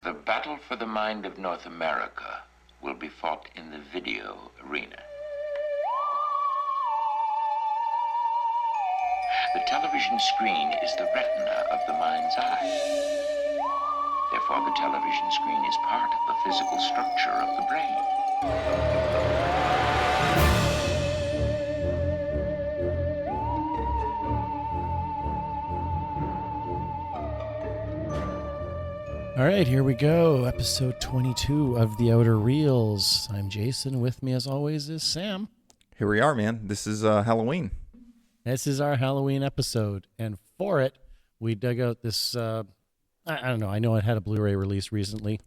The battle for the mind of North America will be fought in the video arena. The television screen is the retina of the mind's eye. Therefore, the television screen is part of the physical structure of the brain. All right, here we go. Episode 22 of The Outer Reels. I'm Jason. With me, as always, is Sam. Here we are, man. This is Halloween. This is our Halloween episode. And for it, we dug out this, I don't know. I know it had a Blu-ray release recently.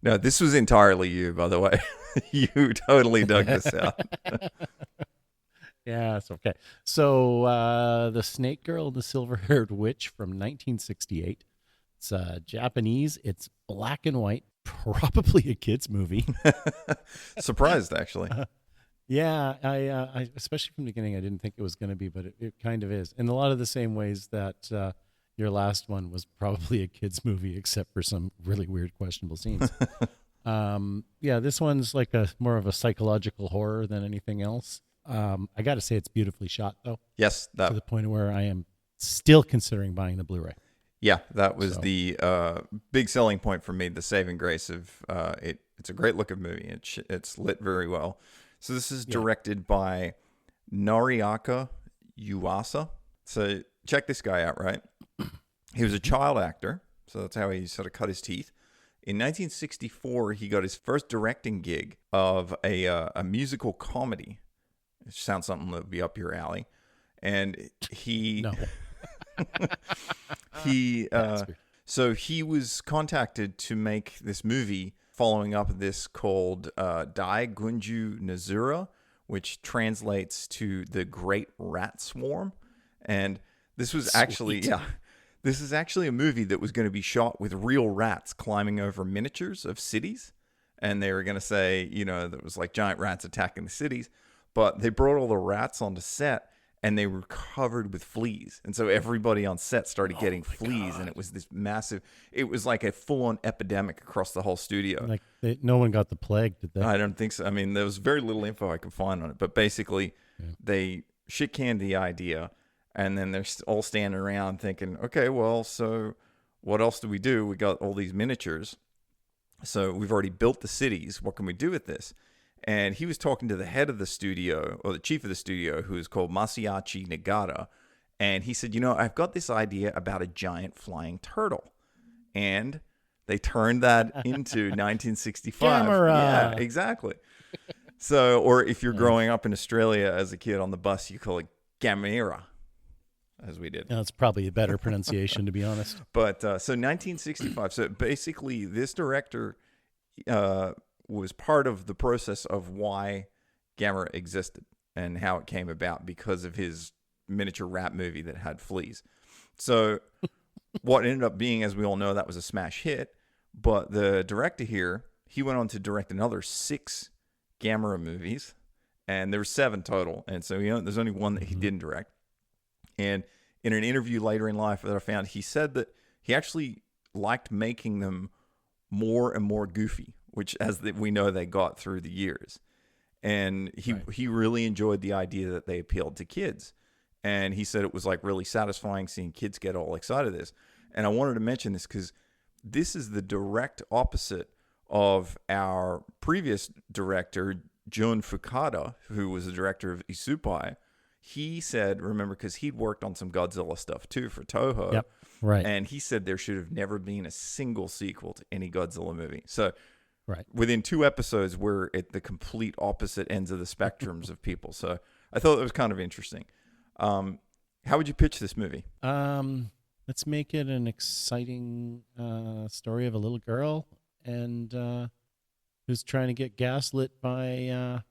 No, this was entirely you, by the way. You totally dug this out. Yeah, it's okay. So, The Snake Girl and the Silver-Haired Witch from 1968. It's Japanese. It's black and white. Probably a kid's movie. Surprised, actually. Yeah, I especially from the beginning, I didn't think it was going to be, but it kind of is. In a lot of the same ways that your last one was probably a kid's movie, except for some really weird, questionable scenes. Yeah, this one's like more of a psychological horror than anything else. I got to say, it's beautifully shot, though. Yes. To the point where I am still considering buying the Blu-ray. Yeah, that was the big selling point for me, the saving grace of it. It's a great looking movie. It's lit very well. So this is directed by Noriaki Yuasa. So check this guy out, right? He was a child actor, so that's how he sort of cut his teeth. In 1964, he got his first directing gig of a musical comedy. It sounds something that would be up your alley. And he... No. So he was contacted to make this movie following up this called Dai Gunju Nazura, which translates to the Great Rat Swarm. And this was actually, this is actually a movie that was going to be shot with real rats climbing over miniatures of cities. And they were going to say, that it was like giant rats attacking the cities. But they brought all the rats onto set, and they were covered with fleas. And so everybody on set started getting fleas. God. And it was this massive, it was like a full-on epidemic across the whole studio. Like no one got the plague, did they? I don't think so. I mean, there was very little info I could find on it. But basically, they shit-canned the idea. And then they're all standing around thinking, okay, well, so what else do? We got all these miniatures. So we've already built the cities. What can we do with this? And he was talking to the head of the studio, or the chief of the studio, who is called Masayachi Nagata. And he said, I've got this idea about a giant flying turtle. And they turned that into 1965. Camera. Yeah, exactly. So, or if you're growing up in Australia as a kid on the bus, you call it Gamera, as we did. That's probably a better pronunciation, to be honest. But so 1965. So basically, this director... was part of the process of why Gamera existed and how it came about because of his miniature rat movie that had fleas. So what ended up being, as we all know, that was a smash hit. But the director here, he went on to direct another 6 Gamera movies, and there were 7 total. And so there's only one that he didn't direct. And in an interview later in life that I found, he said that he actually liked making them more and more goofy, which we know they got through the years. And he really enjoyed the idea that they appealed to kids. And he said it was like really satisfying seeing kids get all excited at this. And I wanted to mention this because this is the direct opposite of our previous director, Jun Fukada, who was the director of Isupai. He said, remember, because he'd worked on some Godzilla stuff too for Toho. Yep. Right. And he said there should have never been a single sequel to any Godzilla movie. So right. Within 2 episodes, we're at the complete opposite ends of the spectrums of people. So I thought that was kind of interesting. How would you pitch this movie? Let's make it an exciting story of a little girl and who's trying to get gaslit by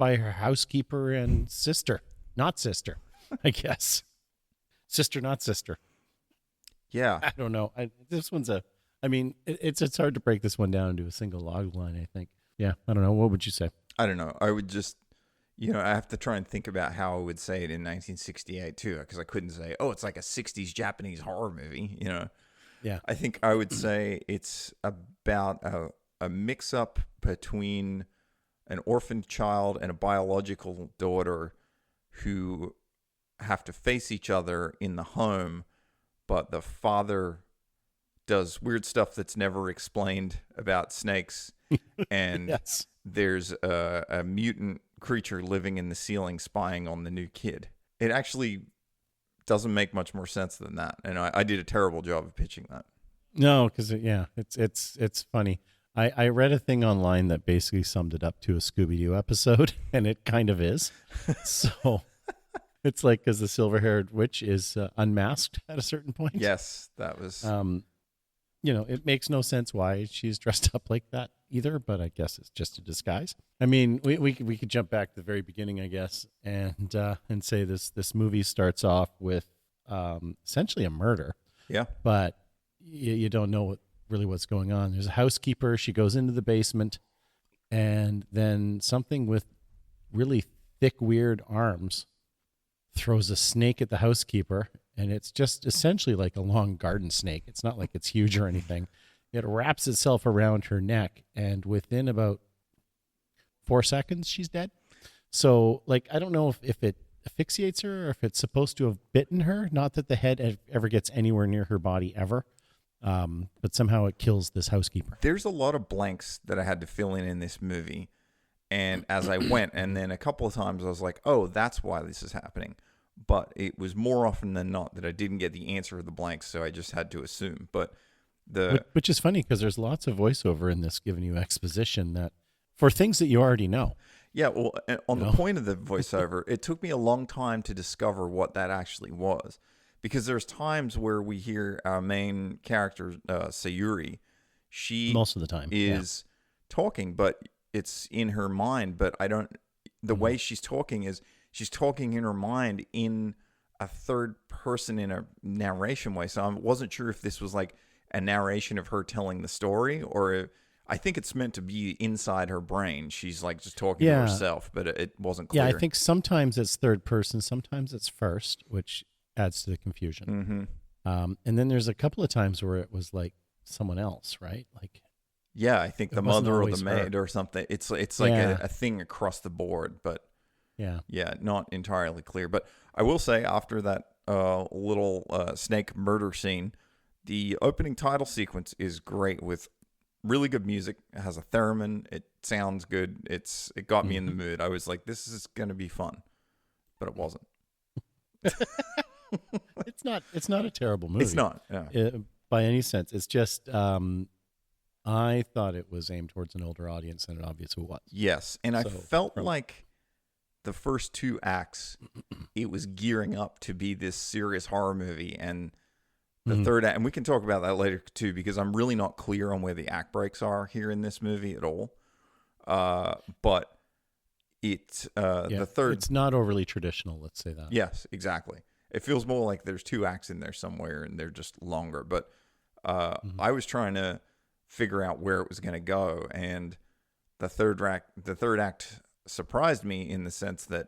her housekeeper and sister. Not sister, I guess. Sister, not sister. Yeah. I don't know. It's hard to break this one down into a single log line, I think. Yeah, I don't know. What would you say? I don't know. I would just, I have to try and think about how I would say it in 1968 too, because I couldn't say, oh, it's like a 60s Japanese horror movie, Yeah. I think I would say it's about a mix-up between an orphaned child and a biological daughter who have to face each other in the home, but the father does weird stuff that's never explained about snakes, and Yes. there's a mutant creature living in the ceiling spying on the new kid. It actually doesn't make much more sense than that, and I did a terrible job of pitching that. No, because it's funny. I read a thing online that basically summed it up to a Scooby-Doo episode, and it kind of is. So it's like because the silver-haired witch is unmasked at a certain point. Yes, that was... It makes no sense why she's dressed up like that either, but I guess it's just a disguise. I mean, we could jump back to the very beginning, I guess, and say this movie starts off with essentially a murder. Yeah. But you don't know what's going on. There's a housekeeper. She goes into the basement, and then something with really thick, weird arms throws a snake at the housekeeper, and it's just essentially like a long garden snake. It's not like it's huge or anything. It wraps itself around her neck, and within about 4 seconds, she's dead. So, like, I don't know if it asphyxiates her or if it's supposed to have bitten her. Not that the head ever gets anywhere near her body ever, but somehow it kills this housekeeper. There's a lot of blanks that I had to fill in this movie, and as I went, and then a couple of times I was like, oh, that's why this is happening. But it was more often than not that I didn't get the answer to the blanks, so I just had to assume. But which is funny because there's lots of voiceover in this giving you exposition that for things that you already know. Yeah, well, on the point of the voiceover, it took me a long time to discover what that actually was, because there's times where we hear our main character, Sayuri, she most of the time is talking, but it's in her mind. But the way she's talking is she's talking in her mind in a third person in a narration way. So I wasn't sure if this was like a narration of her telling the story, or I think it's meant to be inside her brain. She's like just talking to herself, but it wasn't clear. Yeah, I think sometimes it's third person, sometimes it's first, which adds to the confusion. Mm-hmm. And then there's a couple of times where it was like someone else, right? Like, yeah, I think the mother or the maid or something. It's like a thing across the board, but yeah, not entirely clear. But I will say, after that little snake murder scene, the opening title sequence is great with really good music. It has a theremin. It sounds good. It got me in the mood. I was like, this is going to be fun, but it wasn't. It's not a terrible movie. It's not by any sense. It's just I thought it was aimed towards an older audience, and it obviously was. Yes, and I felt like the first two acts, it was gearing up to be this serious horror movie, and the third act, and we can talk about that later too, because I'm really not clear on where the act breaks are here in this movie at all. But the third, it's not overly traditional. Let's say that. Yes, exactly. It feels more like there's two acts in there somewhere, and they're just longer. But I was trying to figure out where it was going to go, and the third act surprised me in the sense that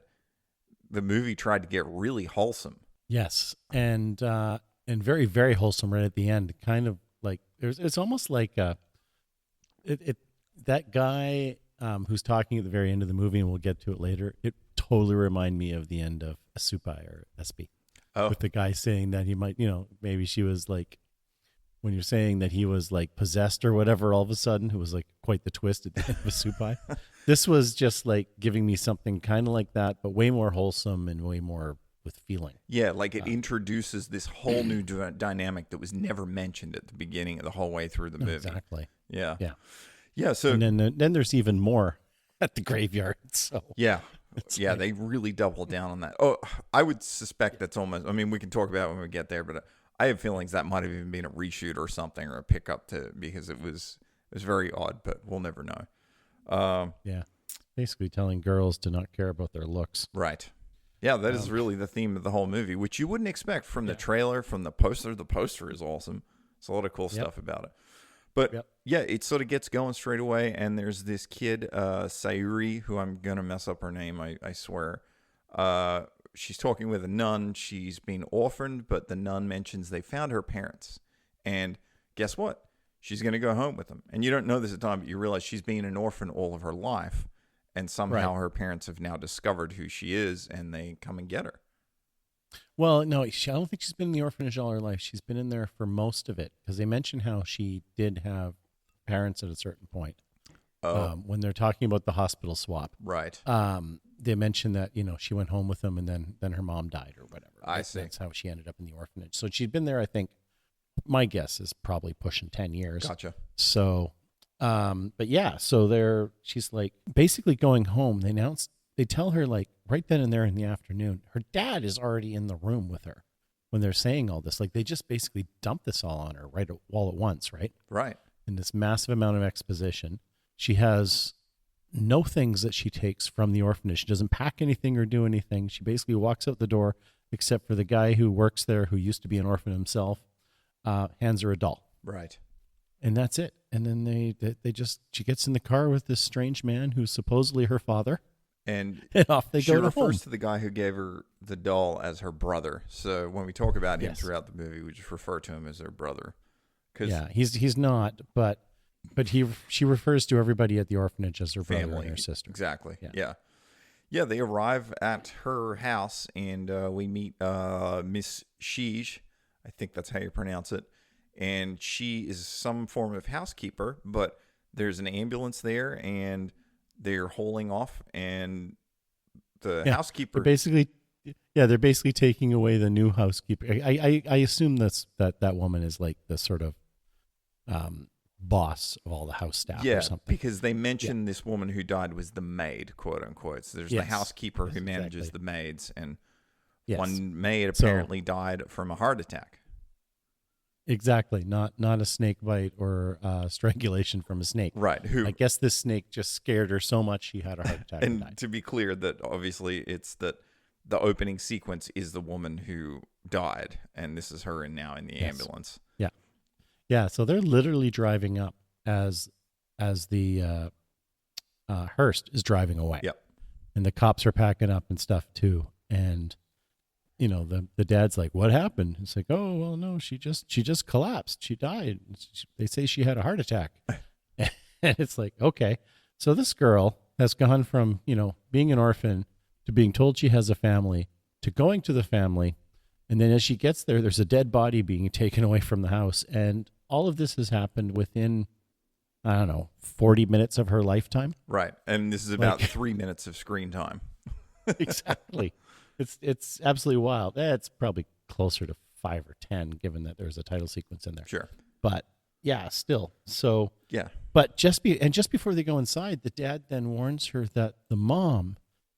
the movie tried to get really wholesome. Yes, and very, very wholesome right at the end. Kind of like it's almost like that guy who's talking at the very end of the movie, and we'll get to it later. It totally reminded me of the end of Asupai or SB. Oh. With the guy saying that he might, maybe she was like, when you're saying that he was like possessed or whatever, all of a sudden, it was like quite the twist at the end of Asupai. This was just like giving me something kind of like that, but way more wholesome and way more with feeling. Yeah, like it introduces this whole new dynamic that was never mentioned at the beginning of the whole way through the movie. Exactly. Yeah. Yeah. Yeah. So and then there's even more at the graveyard. So yeah. Yeah, they really double down on that. Oh, I would suspect that's almost, I mean, we can talk about it when we get there, but I have feelings that might have even been a reshoot or something, or a pickup because it was very odd, but we'll never know. Yeah. Basically telling girls to not care about their looks. Right. Yeah, that is really the theme of the whole movie, which you wouldn't expect from the trailer, from the poster. The poster is awesome. There's a lot of cool stuff about it. But yeah, it sort of gets going straight away, and there's this kid, Sayuri, who I'm going to mess up her name, I swear. She's talking with a nun. She's been orphaned, but the nun mentions they found her parents, And guess what? She's going to go home with him. And you don't know this at the time, but you realize she's been an orphan all of her life. And somehow her parents have now discovered who she is, and they come and get her. Well, no, I don't think she's been in the orphanage all her life. She's been in there for most of it, because they mention how she did have parents at a certain point. When they're talking about the hospital swap. Right. They mention that, she went home with them, and then her mom died or whatever. I see. That's how she ended up in the orphanage. So she'd been there, I think, my guess is probably pushing 10 years. Gotcha. So, but yeah, so she's like basically going home. They tell her like right then and there in the afternoon, her dad is already in the room with her when they're saying all this. Like they just basically dump this all on her all at once, right? Right. In this massive amount of exposition. She has no things that she takes from the orphanage. She doesn't pack anything or do anything. She basically walks out the door, except for the guy who works there, who used to be an orphan himself, hands her a doll. Right. And that's it. And then she gets in the car with this strange man who's supposedly her father. And off they she go to refers home. to the guy who gave her the doll as her brother. So when we talk about him Yes. throughout the movie, we just refer to him as her brother. Yeah, he's not, but she refers to everybody at the orphanage as her brother Family. and her sister. Exactly. Yeah. Yeah, they arrive at her house, and we meet Miss Sheej. I think that's how you pronounce it. And she is some form of housekeeper, but there's an ambulance there, and they're hauling off, and the housekeeper... They're basically taking away the new housekeeper. I assume that woman is like the sort of boss of all the house staff or something. Because they mentioned this woman who died was the maid, quote unquote. So there's the housekeeper who manages the maids, and one maid apparently died from a heart attack. Exactly, not a snake bite or strangulation from a snake. Right. Who? I guess this snake just scared her so much she had a heart attack and died. And to be clear, that obviously it's that the opening sequence is the woman who died, and this is her now in the ambulance. Yeah, so they're literally driving up as the Hearst is driving away. Yep. And the cops are packing up and stuff too. And the dad's like, "What happened?" It's like, "Oh, well, no, she just collapsed. She died. They say she had a heart attack." And it's like, okay. So this girl has gone from, being an orphan to being told she has a family to going to the family. And then as she gets there, there's a dead body being taken away from the house. And all of this has happened within, 40 minutes of her lifetime. Right. And this is about 3 minutes of screen time. Exactly. It's absolutely wild. It's probably closer to 5 or 10, given that there's a title sequence in there. Sure. But yeah, still. So yeah. But just before they go inside, the dad then warns her that the mom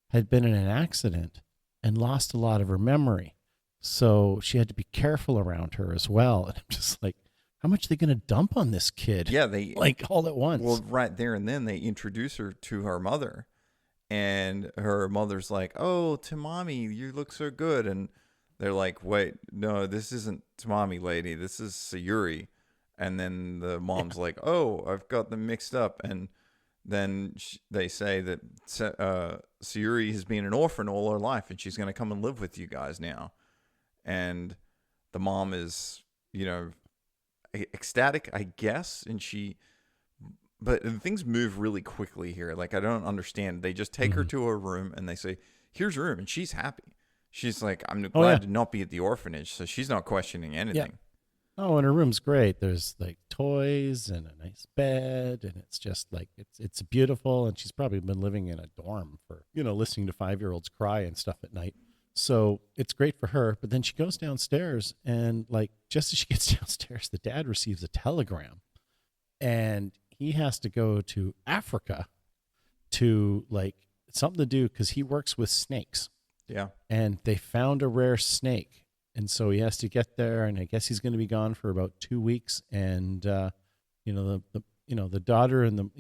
had been in an accident and lost a lot of her memory. So she had to be careful around her as well. And I'm just like, how much are they going to dump on this kid? Yeah, they like all at once. Well, right there and then they introduce her to her mother, and her mother's like, "Oh, Tamami, you look so good." And they're like, "Wait, no, this isn't Tamami, lady. This is Sayuri." And then the mom's like, "Oh, I've got them mixed up." And then they say that Sayuri has been an orphan all her life, and she's going to come and live with you guys now. And the mom is, ecstatic, I guess. But things move really quickly here. Like, I don't understand. They just take her to her room and they say, "Here's your room." And she's happy. She's like, "I'm glad to not be at the orphanage." So she's not questioning anything. Yeah. Oh, and her room's great. There's like toys and a nice bed, and it's just like it's beautiful. And she's probably been living in a dorm for listening to 5-year-olds cry and stuff at night. So it's great for her. But then she goes downstairs, and like just as she gets downstairs, the dad receives a telegram, and he has to go to Africa to like something to do because he works with snakes. Yeah, and they found a rare snake. And so he has to get there, and I guess he's going to be gone for about 2 weeks. And the daughter and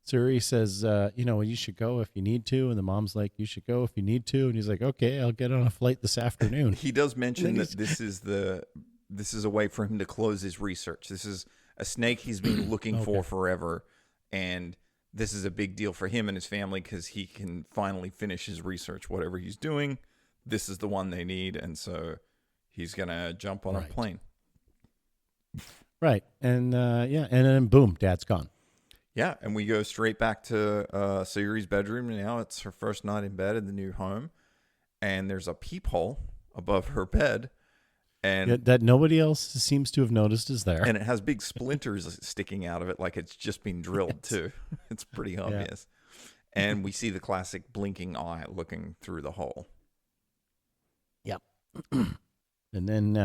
Suri says, you should go if you need to. And the mom's like, "You should go if you need to." And he's like, "Okay, I'll get on a flight this afternoon." He does mention that this is a way for him to close his research. This is a snake he's been looking for forever, and this is a big deal for him and his family because he can finally finish his research, whatever he's doing. This is the one they need, and so he's going to jump on a plane. Right. And and then boom, dad's gone. Yeah, and we go straight back to Sayuri's bedroom. Now it's her first night in bed in the new home, and there's a peephole above her bed, and That nobody else seems to have noticed is there. and it has big splinters sticking out of it, like it's just been drilled Yes. too. It's pretty obvious. And we see the classic blinking eye looking through the hole. Yep. And then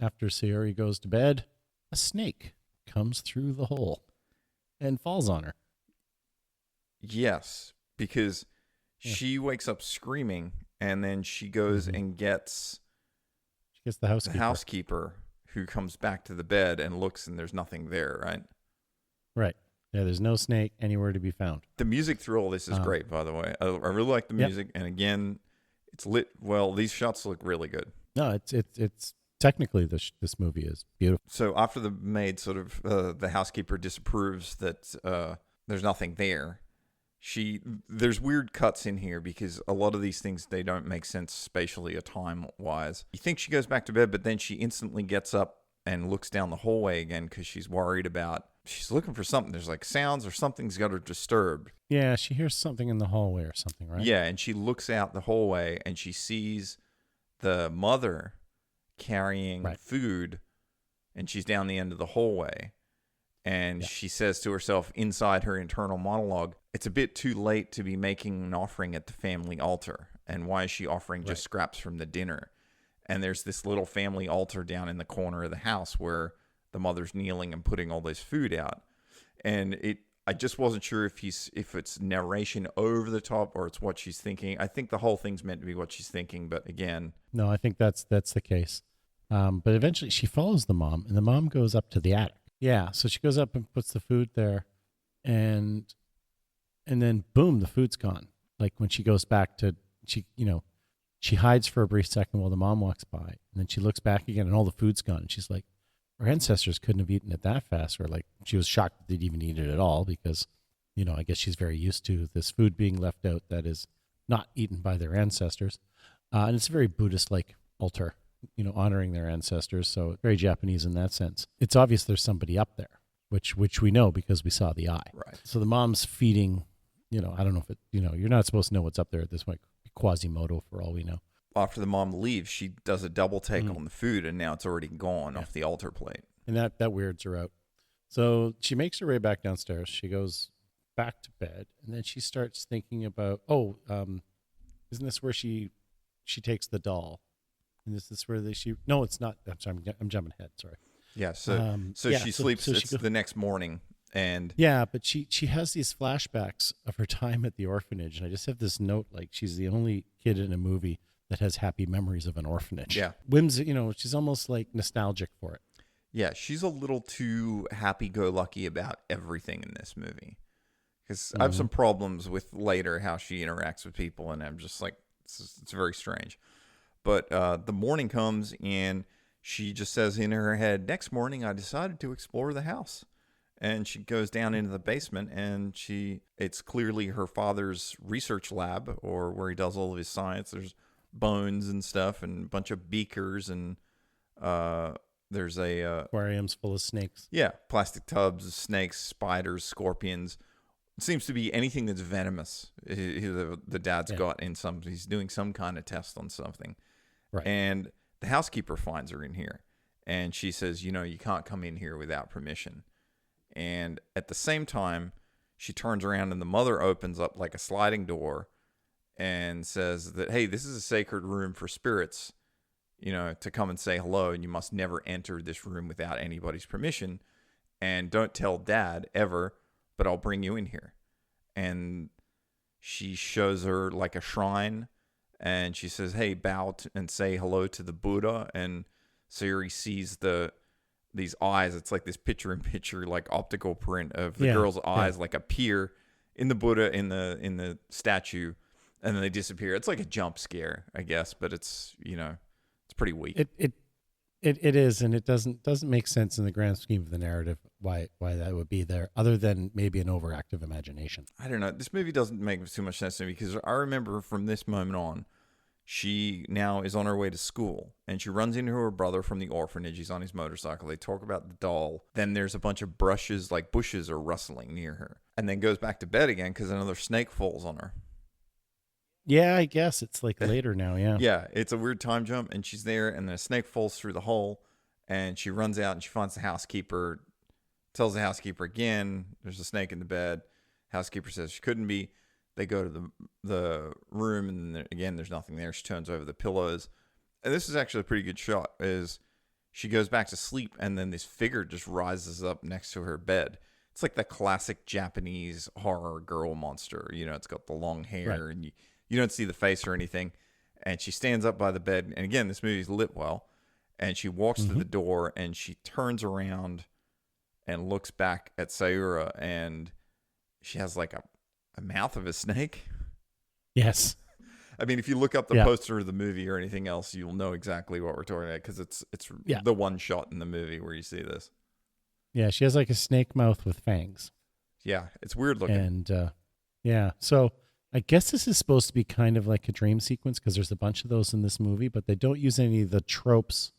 after Sayuri goes to bed, a snake comes through the hole and falls on her. Yes, because Yeah. she wakes up screaming, and then she goes Mhm. and gets She gets the the housekeeper. housekeeper, who comes back to the bed and looks, and there's nothing there, right? Right. Yeah, there's no snake anywhere to be found. The music through all this is great, by the way. I really like the Yep. music, and again, it's lit well. These shots look really good. No, it's technically this movie is beautiful. So after the maid sort of the housekeeper disapproves that there's nothing there, there's weird cuts in here because a lot of these things, they don't make sense spatially or time wise. You think she goes back to bed, but then she instantly gets up and looks down the hallway again because she's worried about, she's looking for something. There's like sounds or something's got her disturbed. Yeah, she hears something in the hallway or something, right? Yeah, and she looks out the hallway and she sees the mother carrying Right. food, and she's down the end of the hallway. And Yeah. she says to herself inside her internal monologue, it's a bit too late to be making an offering at the family altar. And why is she offering just scraps from the dinner? And there's this little family altar down in the corner of the house where the mother's kneeling and putting all this food out. And I just wasn't sure if it's narration over the top or it's what she's thinking. I think the whole thing's meant to be what she's thinking, but again, No, I think that's the case. But eventually she follows the mom, and the mom goes up to the attic. Yeah, so she goes up and puts the food there, and then boom, the food's gone. Like when she goes back to she hides for a brief second while the mom walks by, and then she looks back again, and all the food's gone. And she's like, our ancestors couldn't have eaten it that fast, or like she was shocked that they'd even eat it at all because, I guess she's very used to this food being left out that is not eaten by their ancestors. And it's a very Buddhist-like altar, honoring their ancestors. So very Japanese in that sense. It's obvious there's somebody up there, which we know because we saw the eye. right. So the mom's feeding, I don't know if it, you're not supposed to know what's up there at this point. Quasimodo for all we know. After the mom leaves, she does a double take on the food, and now it's already gone off the altar plate. And that weirds her out. So she makes her way back downstairs. She goes back to bed, and then she starts thinking about, isn't this where she takes the doll? And is this where no, it's not. I'm sorry, I'm jumping ahead. Sorry. Yeah, so she sleeps. It's the next morning, and yeah, but she has these flashbacks of her time at the orphanage, and I just have this note like she's the only kid in a movie that has happy memories of an orphanage. Yeah. She's almost like nostalgic for it. yeah, she's a little too happy-go-lucky about everything in this movie. Because I have some problems with later how she interacts with people, and I'm just like, it's very strange. But the morning comes, and she just says in her head, next morning I decided to explore the house. And she goes down into the basement, and it's clearly her father's research lab, or where he does all of his science. There's bones and stuff, and a bunch of beakers, and there's Aquariums full of snakes. plastic tubs, snakes, spiders, scorpions. It seems to be anything that's venomous. The dad's got in some. He's doing some kind of test on something. Right. And the housekeeper finds her in here, and she says, you can't come in here without permission. And at the same time, she turns around, and the mother opens up like a sliding door and says that, hey, this is a sacred room for spirits, to come and say hello, and you must never enter this room without anybody's permission. And don't tell Dad ever, but I'll bring you in here. And she shows her like a shrine, and she says, hey, bow and say hello to the Buddha. And Sayuri sees these eyes. It's like this picture-in-picture, like optical print of the girl's eyes, like appear in the Buddha in the statue, and then they disappear. It's like a jump scare, I guess, but it's it's pretty weak. It is, and it doesn't make sense in the grand scheme of the narrative why that would be there, other than maybe an overactive imagination. I don't know. This movie doesn't make too much sense to me because I remember from this moment on, she now is on her way to school, and she runs into her brother from the orphanage. He's on his motorcycle. They talk about the doll. Then there's a bunch of bushes are rustling near her, and then goes back to bed again because another snake falls on her. Yeah, I guess it's like later now. Yeah. Yeah, it's a weird time jump, and she's there, and then a snake falls through the hole, and she runs out and she finds the housekeeper, tells the housekeeper again, there's a snake in the bed. Housekeeper says she couldn't be. They go to the room, and then again, there's nothing there. She turns over the pillows, and this is actually a pretty good shot. Is she goes back to sleep, and then this figure just rises up next to her bed. It's like the classic Japanese horror girl monster. You know, it's got the long hair, Right. and you don't see the face or anything. And she stands up by the bed, and again, this movie's lit well. And she walks to the door, and she turns around and looks back at Sayura, and she has like a mouth of a snake. Yes. I mean, if you look up the Yeah. poster of the movie or anything else, you'll know exactly what we're talking about, because it's Yeah. the one shot in the movie where you see this. Yeah, she has like a snake mouth with fangs. Yeah, it's weird looking. And yeah, so I guess this is supposed to be kind of like a dream sequence because there's a bunch of those in this movie, but they don't use any of the tropes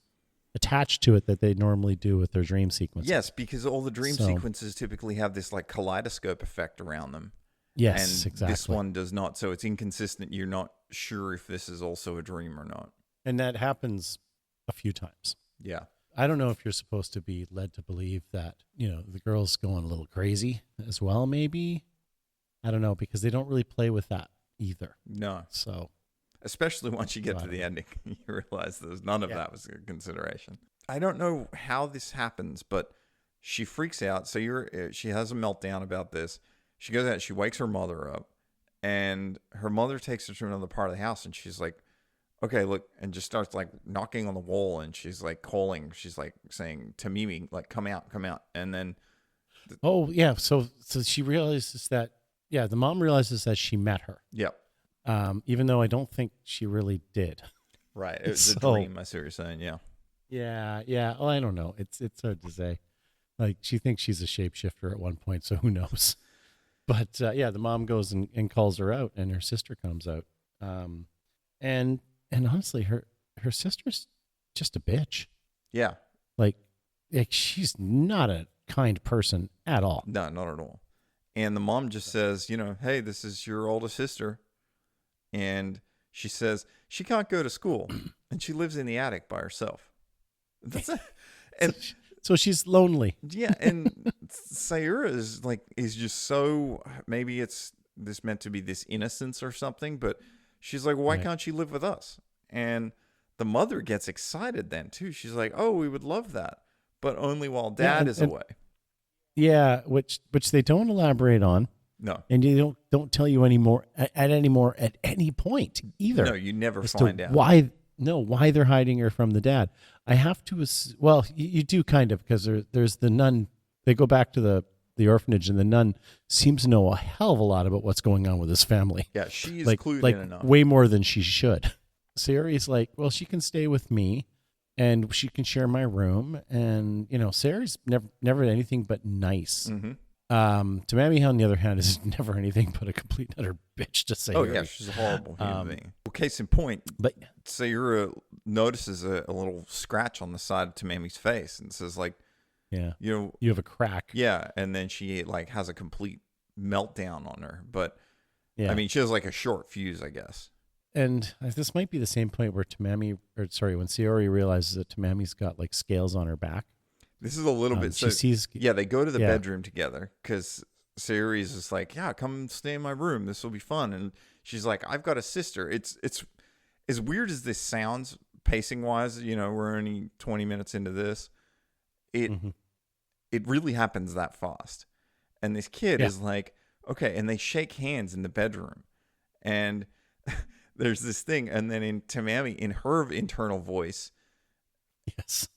attached to it that they normally do with their dream sequences. Yes, because all the dream So- sequences typically have this like kaleidoscope effect around them. Yes, And exactly. this one does not, so it's inconsistent. You're not sure if this is also a dream or not. And that happens a few times. Yeah. I don't know if you're supposed to be led to believe that, you know, the girl's going a little crazy as well, maybe. I don't know, because they don't really play with that either. No. So, Especially once you get to Right. the ending, you realize there's none of Yeah. that was a consideration. I don't know how this happens, but she freaks out. So she has a meltdown about this. She goes out, she wakes her mother up, and her mother takes her to another part of the house, and she's like, okay, look, and just starts like knocking on the wall, and she's like calling, she's like saying to Mimi, like, come out. And then, oh, yeah. So she realizes that, yeah, the mom realizes that she met her, yep, even though I don't think she really did. right. It was a So- dream, I see what you're saying, yeah. Yeah, yeah. Well, I don't know. It's hard to say. Like, she thinks she's a shapeshifter at one point, so who knows? But yeah, the mom goes and calls her out, and her sister comes out. And honestly, her sister's just a bitch. Yeah, Like she's not a kind person at all. no, not at all. And the mom just says, you know, hey, this is your older sister. And she says she can't go to school, and she lives in the attic by herself. That's it. And So she's lonely. yeah, and Sayura is just so, maybe it's this meant to be this innocence or something, but she's like, why Right. can't she live with us? And the mother gets excited then too. She's like, oh, we would love that, but only while Yeah, dad and- is and- away. Yeah, which they don't elaborate on, No, and you don't tell you anymore at any point either. no, you never as find to out. why they're hiding her from the dad. I have to well, you do kind of, because there's the nun. They go back to the orphanage, and the nun seems to know a hell of a lot about what's going on with his family. Yeah, she's like clued like in enough. way more than she should. Sayuri's like, well, she can stay with me, and she can share my room, and you know, Sayuri's never anything but nice. Mm-hmm. Tamami, on the other hand, is never anything but a complete utter bitch to Sayuri. Oh yeah, she's a horrible human Um, being. Well, case in point, But Sayura notices a little scratch on the side of Tamami's face and says like, yeah, you know, you have a crack. yeah, and then she like has a complete meltdown on her. But Yeah. I mean, she has like a short fuse, I guess. And this might be the same point where when Sayuri realizes that Tamami's got like scales on her back. This is a little bit. She sees, Yeah, they go to the Yeah. bedroom together because Sayuri's just like, yeah, come stay in my room. This will be fun. And she's like, I've got a sister. It's as weird as this sounds, pacing wise. You know, we're only 20 minutes into this. Mhm. It really happens that fast. And this kid Yeah. is like, okay, and they shake hands in the bedroom, and there's this thing, and then in Tamami, in her internal voice, yes,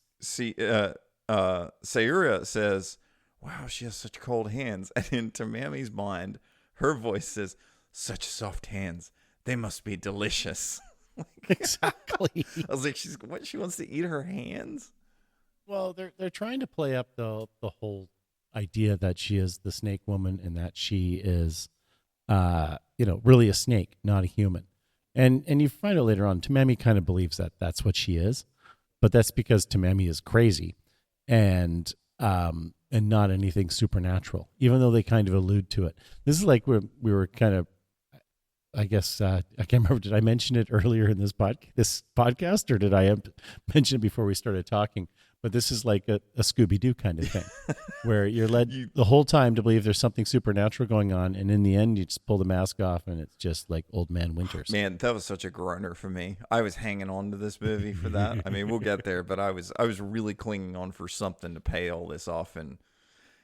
Sayura says, wow, she has such cold hands. And in Tamami's mind, her voice says, such soft hands. They must be delicious. exactly. I was like, she wants to eat her hands? Well, they're trying to play up the whole idea that she is the snake woman and that she is, really a snake, not a human. And you find out later on, Tamami kind of believes that that's what she is, but that's because Tamami is crazy, and not anything supernatural. Even though they kind of allude to it. This is like we were kind of. I guess I can't remember. Did I mention it earlier in this podcast, or did I mention it before we started talking? But this is like a Scooby-Doo kind of thing, where you're led the whole time to believe there's something supernatural going on, and in the end, you just pull the mask off, and it's just like Old Man Winters. Man, that was such a groaner for me. I was hanging on to this movie for that. I mean, we'll get there, but I was really clinging on for something to pay all this off, and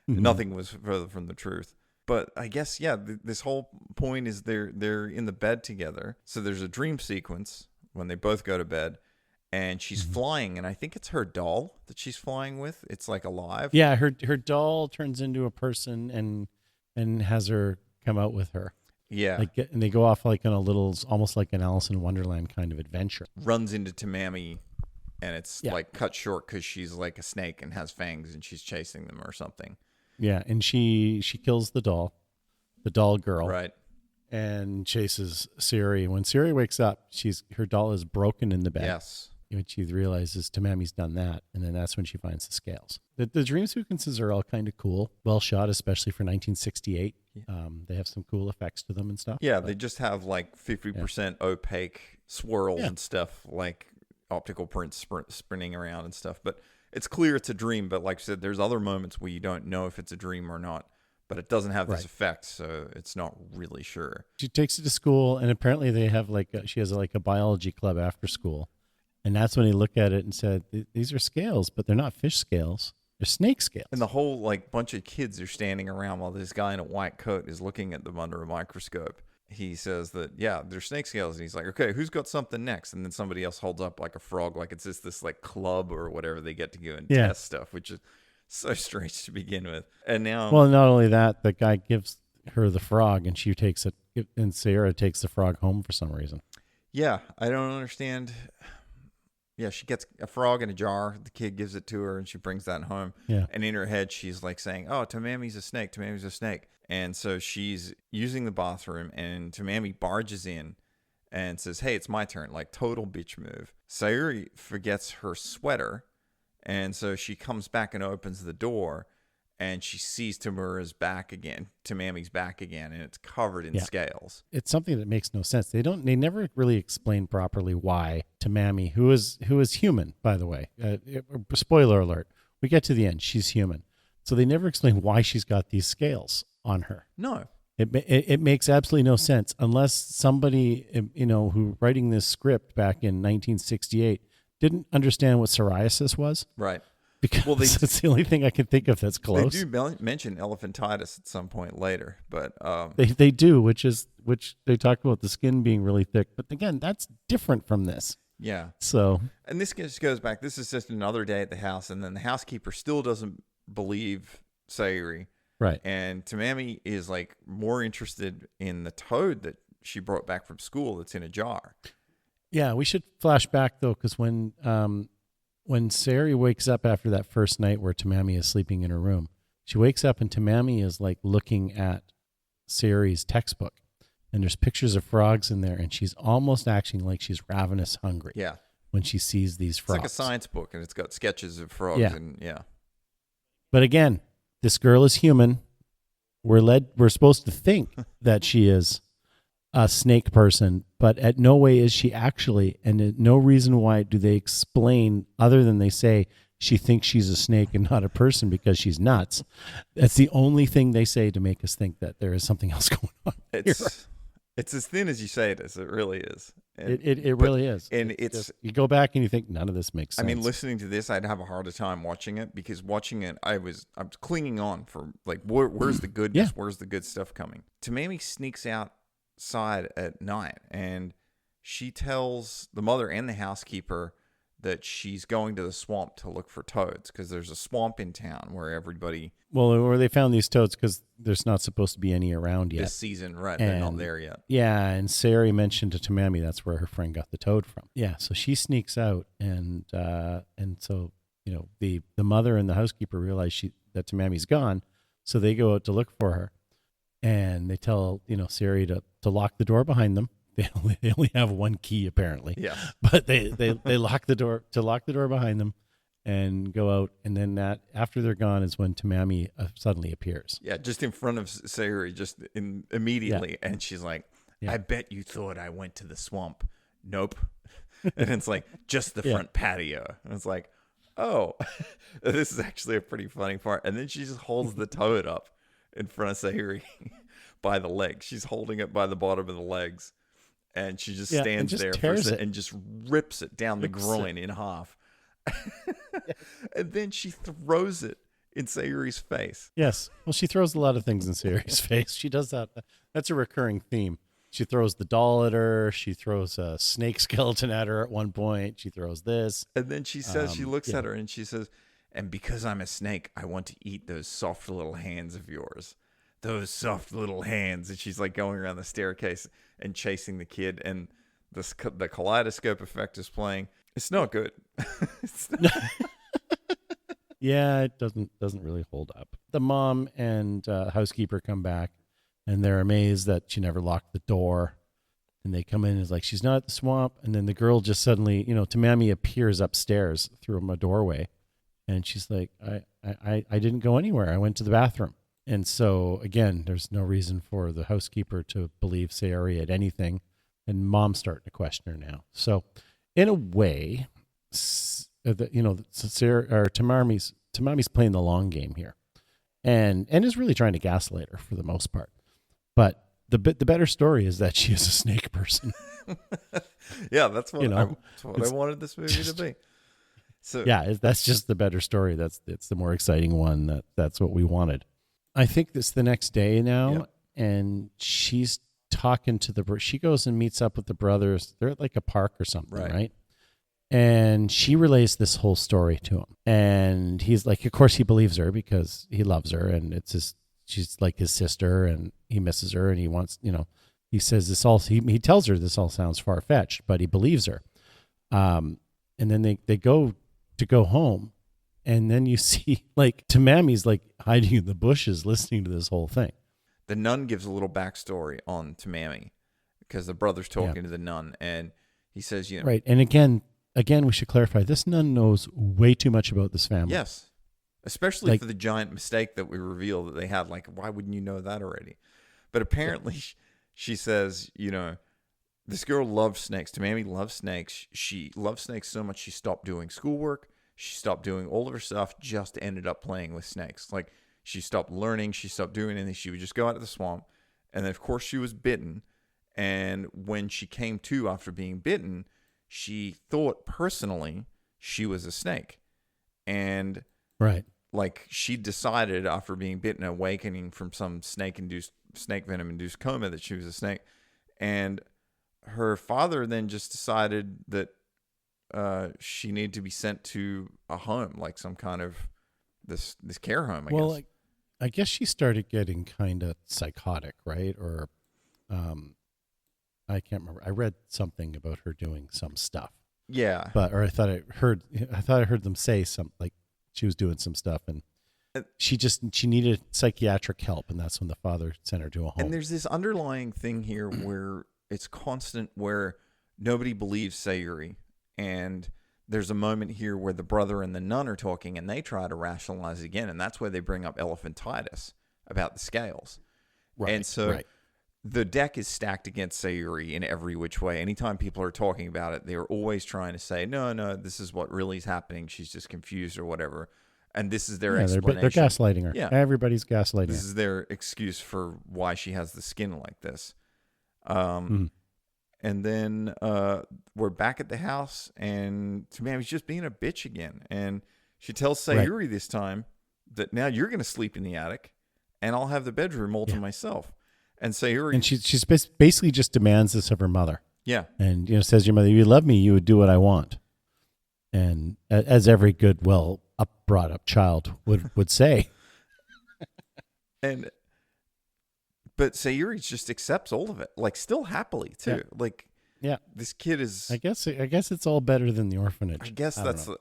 nothing was further from the truth. But I guess, yeah, this whole point is they're in the bed together. So there's a dream sequence when they both go to bed, and she's flying, and I think it's her doll that she's flying with. It's like alive. Yeah, her doll turns into a person and has her come out with her. Yeah. And they go off like on a little, almost like an Alice in Wonderland kind of adventure. Runs into Tamami, and it's like cut short because she's like a snake and has fangs, and she's chasing them or something. Yeah, and she kills the doll girl. Right. And chases Siri. When Siri wakes up, her doll is broken in the bed. Yes. When she realizes Tamami's done that, and then that's when she finds the scales. The dream sequences are all kind of cool, well shot, especially for 1968. They have some cool effects to them and stuff. Yeah, they just have like 50% opaque swirls and stuff, like optical prints spinning around and stuff. But it's clear it's a dream. But like I said, there's other moments where you don't know if it's a dream or not. But it doesn't have this effect, so it's not really sure. She takes it to school, and apparently they have she has like a biology club after school. And that's when he looked at it and said, these are scales, but they're not fish scales. They're snake scales. And the whole like bunch of kids are standing around while this guy in a white coat is looking at them under a microscope. He says that, yeah, they're snake scales. And he's like, okay, who's got something next? And then somebody else holds up like a frog, like it's just this like club or whatever they get to go and test stuff, which is so strange to begin with. And now... Well, not only that, the guy gives her the frog, and she takes it, and Sarah takes the frog home for some reason. Yeah, I don't understand... Yeah, she gets a frog in a jar. The kid gives it to her, and she brings that home. Yeah. And in her head, she's like saying, oh, Tamami's a snake. Tamami's a snake. And so she's using the bathroom, and Tamami barges in and says, hey, it's my turn. Like, total bitch move. Sayuri forgets her sweater, and so she comes back and opens the door, and she sees Tamami's back again, and it's covered in scales. It's something that makes no sense. They never really explain properly why Tamami, who is human, by the way, spoiler alert, we get to the end, she's human. So they never explain why she's got these scales on her. No. It makes absolutely no sense unless somebody, who writing this script back in 1968 didn't understand what psoriasis was. Right. Because it's the only thing I can think of that's close. They do mention elephantitis at some point later, but they do, which they talk about the skin being really thick. But again, that's different from this. Yeah. So, and this just goes back. This is just another day at the house, and then the housekeeper still doesn't believe Sayuri. Right. And Tamami is like more interested in the toad that she brought back from school that's in a jar. Yeah, we should flash back though, because when Sayuri wakes up after that first night where Tamami is sleeping in her room, she wakes up and Tamami is like looking at Sayuri's textbook, and there's pictures of frogs in there, and she's almost acting like she's ravenous hungry. Yeah. When she sees these frogs. It's like a science book, and it's got sketches of frogs. Yeah. And yeah. But again, this girl is human. We're supposed to think that she is a snake person, but at no way is she actually, and at no reason why do they explain other than they say she thinks she's a snake and not a person because she's nuts. That's the only thing they say to make us think that there is something else going on. It's as thin as you say it is. It really is. And, it really is. And it's just, you go back and you think none of this makes sense. I mean, listening to this, I'd have a harder time watching it because watching it, I'm clinging on for like, where's the goodness? Yeah. Where's the good stuff coming? Tamami sneaks outside at night, and she tells the mother and the housekeeper that she's going to the swamp to look for toads because there's a swamp in town where everybody... Well, where they found these toads because there's not supposed to be any around yet. This season, right. They're not there yet. Yeah, and Sayuri mentioned to Tamami that's where her friend got the toad from. Yeah, so she sneaks out, and so, the mother and the housekeeper realize that Tamami's gone, so they go out to look for her. And they tell, Sayuri to lock the door behind them they only have one key apparently. Yeah. But they lock the door behind them and go out, and then after they're gone is when Tamami suddenly appears. Yeah, just in front of Sayuri, just immediately, and she's like, Yeah. "I bet you thought I went to the swamp." Nope. And it's like just the front patio, and it's like, oh, this is actually a pretty funny part. And then she just holds the toad up in front of Sayuri by the legs. She's holding it by the bottom of the legs, and she just stands and just there tears it. and just rips it down the groin in half. And then she throws it in Sayuri's face. Yes. Well, she throws a lot of things in Sayuri's face. She does that. That's a recurring theme. She throws the doll at her. She throws a snake skeleton at her at one point. She throws this. And then she says, she looks at her and she says, "And because I'm a snake, I want to eat those soft little hands of yours. Those soft little hands." And she's like going around the staircase and chasing the kid. And the kaleidoscope effect is playing. It's not good. It's not- Yeah, it doesn't really hold up. The mom and housekeeper come back, and they're amazed that she never locked the door. And they come in and it's like, she's not at the swamp. And then the girl just suddenly, Tamami appears upstairs through a doorway. And she's like, I didn't go anywhere. I went to the bathroom. And so, again, there's no reason for the housekeeper to believe Sayuri had anything. And mom's starting to question her now. So, in a way, Tamami's playing the long game here. And is really trying to gaslight her for the most part. But the better story is that she is a snake person. Yeah, that's what, I it's wanted this movie to be. So yeah, that's just the better story. It's the more exciting one. That's what we wanted. I think it's the next day now, and she's talking to she goes and meets up with the brothers. They're at like a park or something, right? And she relays this whole story to him, and he's like, of course he believes her because he loves her, and she's like his sister, and he misses her, and he wants, he says this all. He tells her this all sounds far fetched, but he believes her. And then they go home, and then you see like Tamami's like hiding in the bushes listening to this whole thing. The nun gives a little backstory on Tamami because the brother's talking to the nun, and he says, right. And again, we should clarify, this nun knows way too much about this family. Yes. Especially for the giant mistake that we reveal that they had. Like, why wouldn't you know that already? But apparently she says, this girl loves snakes. Tamami loves snakes. She loves snakes so much she stopped doing schoolwork. She stopped doing all of her stuff, just ended up playing with snakes. Like, she stopped learning. She stopped doing anything. She would just go out to the swamp. And then, of course, she was bitten. And when she came to after being bitten, she thought personally she was a snake. And right. Like, she decided after being bitten, awakening from some snake venom induced coma, that she was a snake. And her father then just decided that she needed to be sent to a home, like some kind of this care home, I guess. I guess she started getting kind of psychotic, right? Or I can't remember. I read something about her doing some stuff. Yeah. Or I thought I heard them say something like she was doing some stuff, and she needed psychiatric help, and that's when the father sent her to a home. And there's this underlying thing here where it's constant, where nobody believes Sayuri, and there's a moment here where the brother and the nun are talking, and they try to rationalize again, and that's where they bring up elephantitis about the scales. Right. And so the deck is stacked against Sayuri in every which way. Anytime people are talking about it, they're always trying to say, no, this is what really is happening. She's just confused or whatever. And this is their explanation. They're gaslighting her. Yeah. Everybody's gaslighting This her. is their excuse for why she has the skin like this. And then we're back at the house, and Tamami's just being a bitch again. And she tells Sayuri this time that now you're going to sleep in the attic, and I'll have the bedroom all to myself. And Sayuri... And she's basically just demands this of her mother. Yeah. And, says to your mother, you love me, you would do what I want. And as every good, brought up child would say. But Sayuri just accepts all of it, like, still happily too. Like, this kid is. I guess it's all better than the orphanage. I guess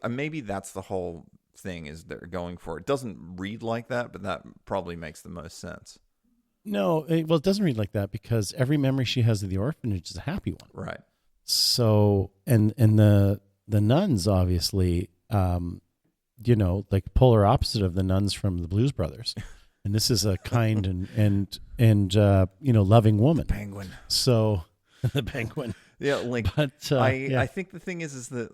maybe that's the whole thing, is they're going for it. Doesn't read like that, but that probably makes the most sense. No, well, it doesn't read like that because every memory she has of the orphanage is a happy one. Right. So, and the nuns obviously, like polar opposite of the nuns from the Blues Brothers, and this is a kind and loving woman. Penguin. So, the penguin. Yeah, like But I think the thing is that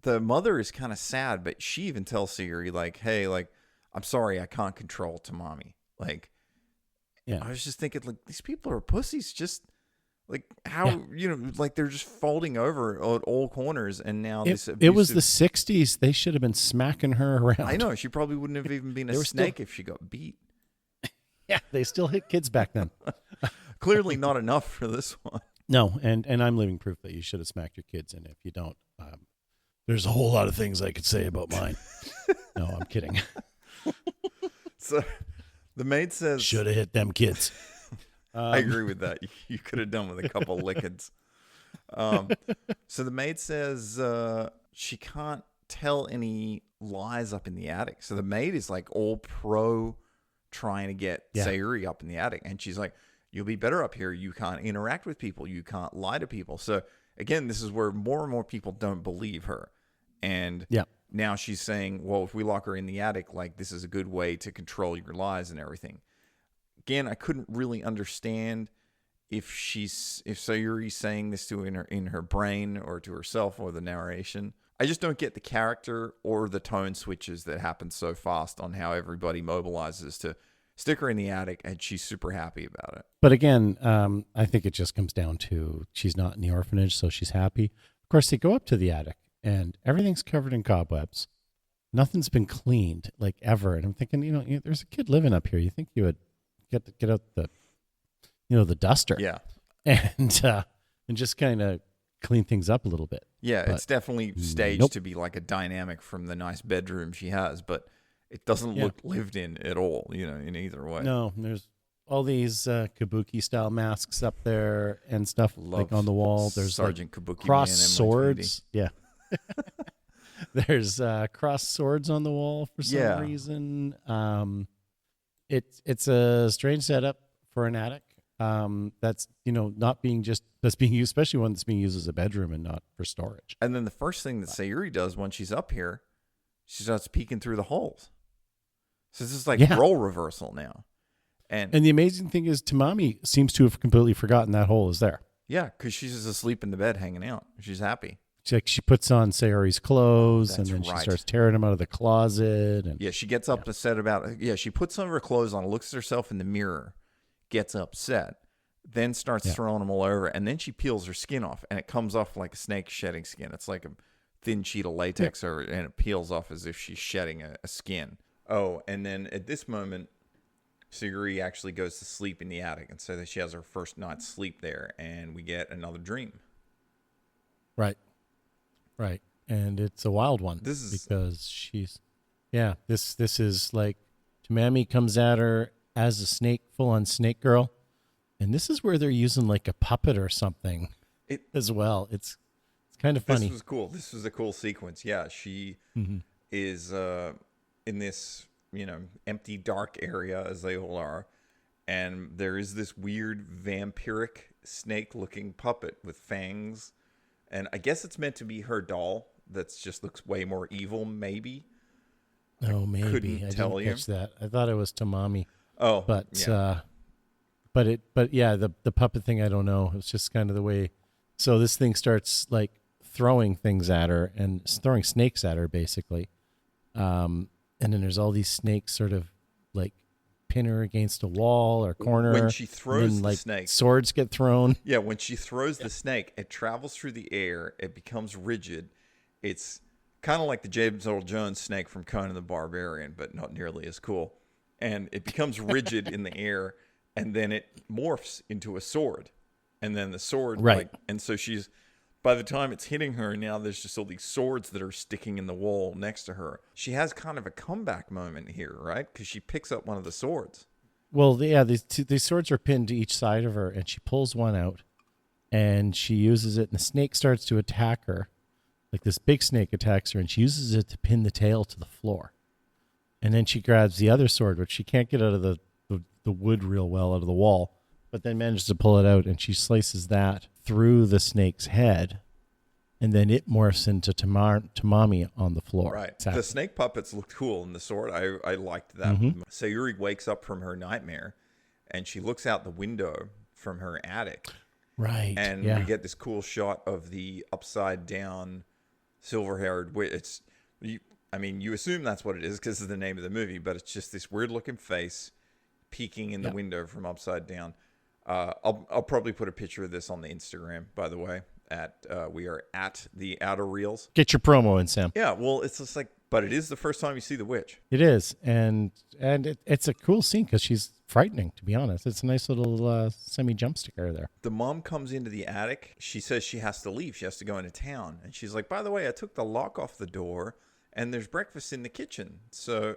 the mother is kind of sad, but she even tells Sayuri like, "Hey, like I'm sorry, I can't control Tamami." Like, yeah, I was just thinking like these people are pussies. Just like how like they're just folding over at all corners, and now this it was abusive- the '60s. They should have been smacking her around. I know she probably wouldn't have even been a They were snake if she got beat. Yeah, they still hit kids back then. Clearly not enough for this one. No, and I'm living proof that you should have smacked your kids, and if you don't, there's a whole lot of things I could say about mine. No, I'm kidding. So the maid says, Should have hit them kids. I agree with that. You could have done with a couple lickings. So the maid says she can't tell any lies up in the attic. So the maid is like all pro trying to get Sayuri up in the attic. And she's like, you'll be better up here. You can't interact with people. You can't lie to people. So again, this is where more and more people don't believe her. And now she's saying, well, if we lock her in the attic, like this is a good way to control your lies and everything. Again, I couldn't really understand if Sayuri's saying this to in her brain or to herself or the narration. I just don't get the character or the tone switches that happen so fast on how everybody mobilizes to stick her in the attic, and she's super happy about it. But again, I think it just comes down to she's not in the orphanage, so she's happy. Of course, they go up to the attic, and everything's covered in cobwebs. Nothing's been cleaned, like, ever. And I'm thinking, there's a kid living up here. You think you would get out the duster, and just kind of clean things up a little bit. Yeah, But it's definitely staged to be like a dynamic from the nice bedroom she has, but it doesn't look lived in at all, in either way. No, there's all these kabuki style masks up there and stuff like on the wall. There's Sergeant Kabuki cross Man, swords. Yeah. There's cross swords on the wall for some reason. It's a strange setup for an attic. That's that's being used, especially one that's being used as a bedroom and not for storage. And then the first thing that Sayuri does when she's up here, she starts peeking through the holes. So this is like role reversal now. And the amazing thing is Tamami seems to have completely forgotten that hole is there. Yeah, because she's just asleep in the bed hanging out. She's happy. She puts on Sayori's clothes, and then she starts tearing them out of the closet. And she gets upset about it. Yeah, she puts some of her clothes on, looks at herself in the mirror, gets upset, then starts throwing them all over, and then she peels her skin off, and it comes off like a snake shedding skin. It's like a thin sheet of latex over it, and it peels off as if she's shedding a skin. Oh, and then at this moment, Sayuri actually goes to sleep in the attic, and so that she has her first night's sleep there, and we get another dream. Right. And it's a wild one. Because she's, this is like Tamami comes at her as a snake, full on snake girl. And this is where they're using like a puppet or something as well. It's kind of funny. This was cool. This was a cool sequence. Yeah. She is in this, empty, dark area as they all are. And there is this weird vampiric snake looking puppet with fangs. And I guess it's meant to be her doll. That's just looks way more evil, maybe. Oh, maybe. I didn't catch that. I thought it was Tamami. Oh, but the puppet thing, I don't know. It's just kind of the way. So this thing starts like throwing things at her and throwing snakes at her, basically. And then there's all these snakes sort of like pin her against a wall or corner. When she throws the snake, swords get thrown. Yeah, when she throws the snake, it travels through the air. It becomes rigid. It's kind of like the James Earl Jones snake from Conan the Barbarian, but not nearly as cool. And it becomes rigid in the air, and then it morphs into a sword. And then the sword, and so she's, by the time it's hitting her, now there's just all these swords that are sticking in the wall next to her. She has kind of a comeback moment here, right? Because she picks up one of the swords. Well, these swords are pinned to each side of her, and she pulls one out, and she uses it, and the snake starts to attack her. Like this big snake attacks her, and she uses it to pin the tail to the floor. And then she grabs the other sword, which she can't get out of the the wood real well out of the wall, but then manages to pull it out, and she slices that through the snake's head, and then it morphs into Tamami on the floor. Right. Exactly. The snake puppets looked cool in the sword. I liked that. Sayuri wakes up from her nightmare, and she looks out the window from her attic. Right. And we get this cool shot of the upside down silver-haired witch. You assume that's what it is because of the name of the movie, but it's just this weird-looking face peeking in the window from upside down. I'll probably put a picture of this on the Instagram, by the way. We are at the Outer Reels. Get your promo in, Sam. Yeah, well, it's just like, but it is the first time you see the witch. It is, and it's a cool scene because she's frightening, to be honest. It's a nice little semi-jump scare there. The mom comes into the attic. She says she has to leave. She has to go into town. And she's like, by the way, I took the lock off the door, and there's breakfast in the kitchen. So,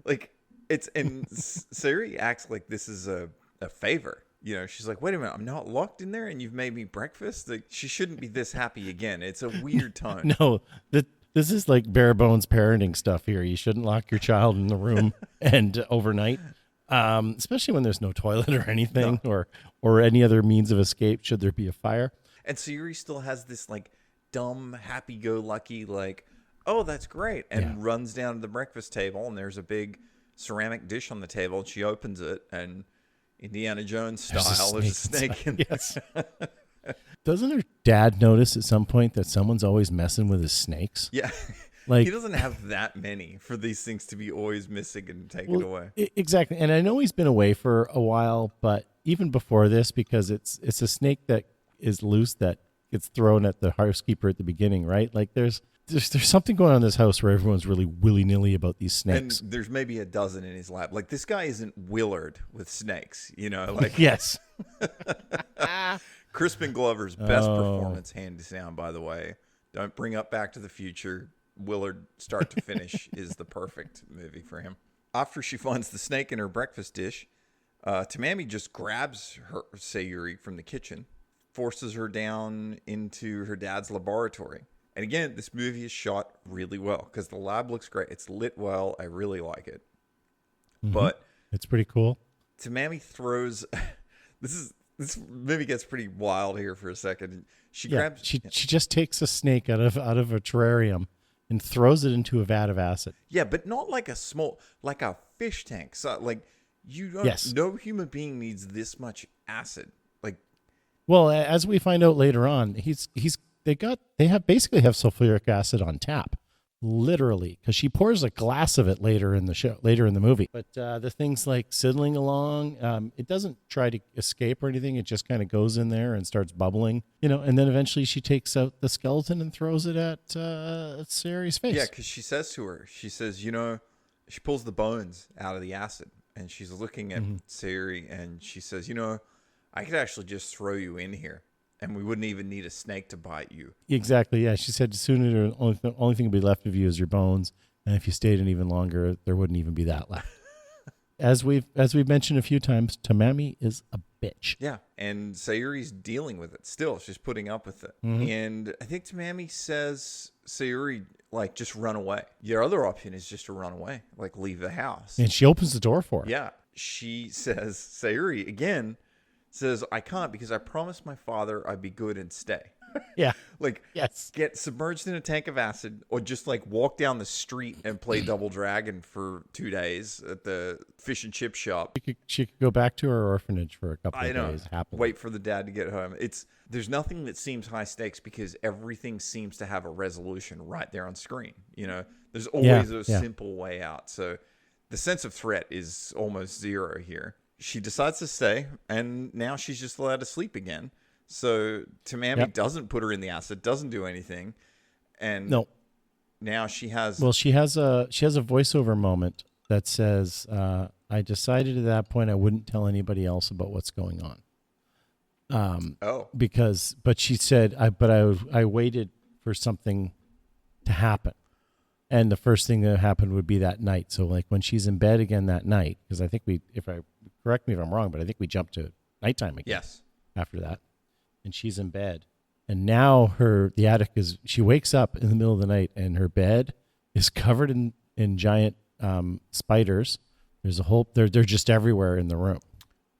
like it's, and Sayuri acts like this is a favor. You know, she's like, wait a minute, I'm not locked in there and you've made me breakfast? Like, she shouldn't be this happy again. It's a weird tone. No, this is like bare bones parenting stuff here. You shouldn't lock your child in the room and overnight, especially when there's no toilet or anything or any other means of escape should there be a fire. And Sayuri still has this like dumb, happy-go-lucky, like, oh, that's great, and runs down to the breakfast table, and there's a big ceramic dish on the table, and she opens it, and Indiana Jones style, there's a snake in yes. Doesn't her dad notice at some point that someone's always messing with his snakes? Yeah. Like, he doesn't have that many for these things to be always missing and taken away. Exactly. And I know he's been away for a while, but even before this, because it's a snake that is loose that gets thrown at the housekeeper at the beginning, right? Like there's something going on in this house where everyone's really willy-nilly about these snakes. And there's maybe a dozen in his lap. Like, this guy isn't Willard with snakes, you know? Like, yes. Crispin Glover's best performance, hands down, by the way. Don't bring up Back to the Future. Willard, start to finish, is the perfect movie for him. After she finds the snake in her breakfast dish, Tamami just grabs her Sayuri from the kitchen, forces her down into her dad's laboratory. And again, this movie is shot really well because the lab looks great. It's lit well. I really like it. Mm-hmm. But it's pretty cool. Tamami throws. This movie gets pretty wild here for a second. She just takes a snake out of a terrarium and throws it into a vat of acid. Yeah, but not like like a fish tank. So like you don't. No human being needs this much acid. Like, well, as we find out later on, they basically have sulfuric acid on tap, literally, because she pours a glass of it later in the movie. But the thing's like sidling along. It doesn't try to escape or anything. It just kind of goes in there and starts bubbling, and then eventually she takes out the skeleton and throws it at Sayuri's face. Yeah, because she says to her, she pulls the bones out of the acid and she's looking at Sayuri and she says, I could actually just throw you in here. And we wouldn't even need a snake to bite you. Exactly. Yeah. She said, sooner the only thing would be left of you is your bones. And if you stayed in even longer, there wouldn't even be that left. As we've mentioned a few times, Tamami is a bitch. Yeah. And Sayuri's dealing with it still. She's putting up with it. Mm-hmm. And I think Tamami says, Sayuri, like, just run away. Your other option is just to run away. Like, leave the house. And she opens the door for her. Yeah. She says, Sayuri, again, says, I can't because I promised my father I'd be good and stay. Yeah. Like, yes. Get submerged in a tank of acid or just like walk down the street and play Double Dragon for 2 days at the fish and chip shop. She could go back to her orphanage for a couple of days. Happily. Wait for the dad to get home. There's nothing that seems high stakes because everything seems to have a resolution right there on screen. There's always a simple way out. So the sense of threat is almost zero here. She decides to stay, and now she's just allowed to sleep again. So Tamami doesn't put her in the acid, doesn't do anything, and now she has. Well, she has a voiceover moment that says, "I decided at that point I wouldn't tell anybody else about what's going on." But she said, I waited for something to happen. And the first thing that happened would be that night. So like when she's in bed again that night, because I think correct me if I'm wrong, but I think we jumped to nighttime again. Yes. After that. And she's in bed. And now the attic she wakes up in the middle of the night and her bed is covered in giant spiders There's a whole they're just everywhere in the room.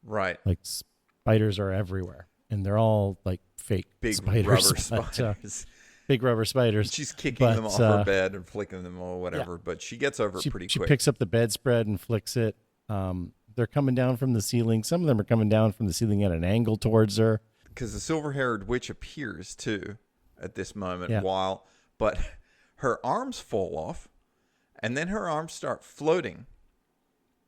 Right. Like spiders are everywhere, and they're all like fake Big spiders, rubber but, spiders. big rubber spiders. She's kicking them off her bed and flicking them or whatever, but she gets over it pretty She quick. picks up the bedspread and flicks it. They're coming down from the ceiling. Some of them are coming down from the ceiling at an angle towards her. Because the silver-haired witch appears too at this moment, Yeah. but her arms fall off, and then her arms start floating,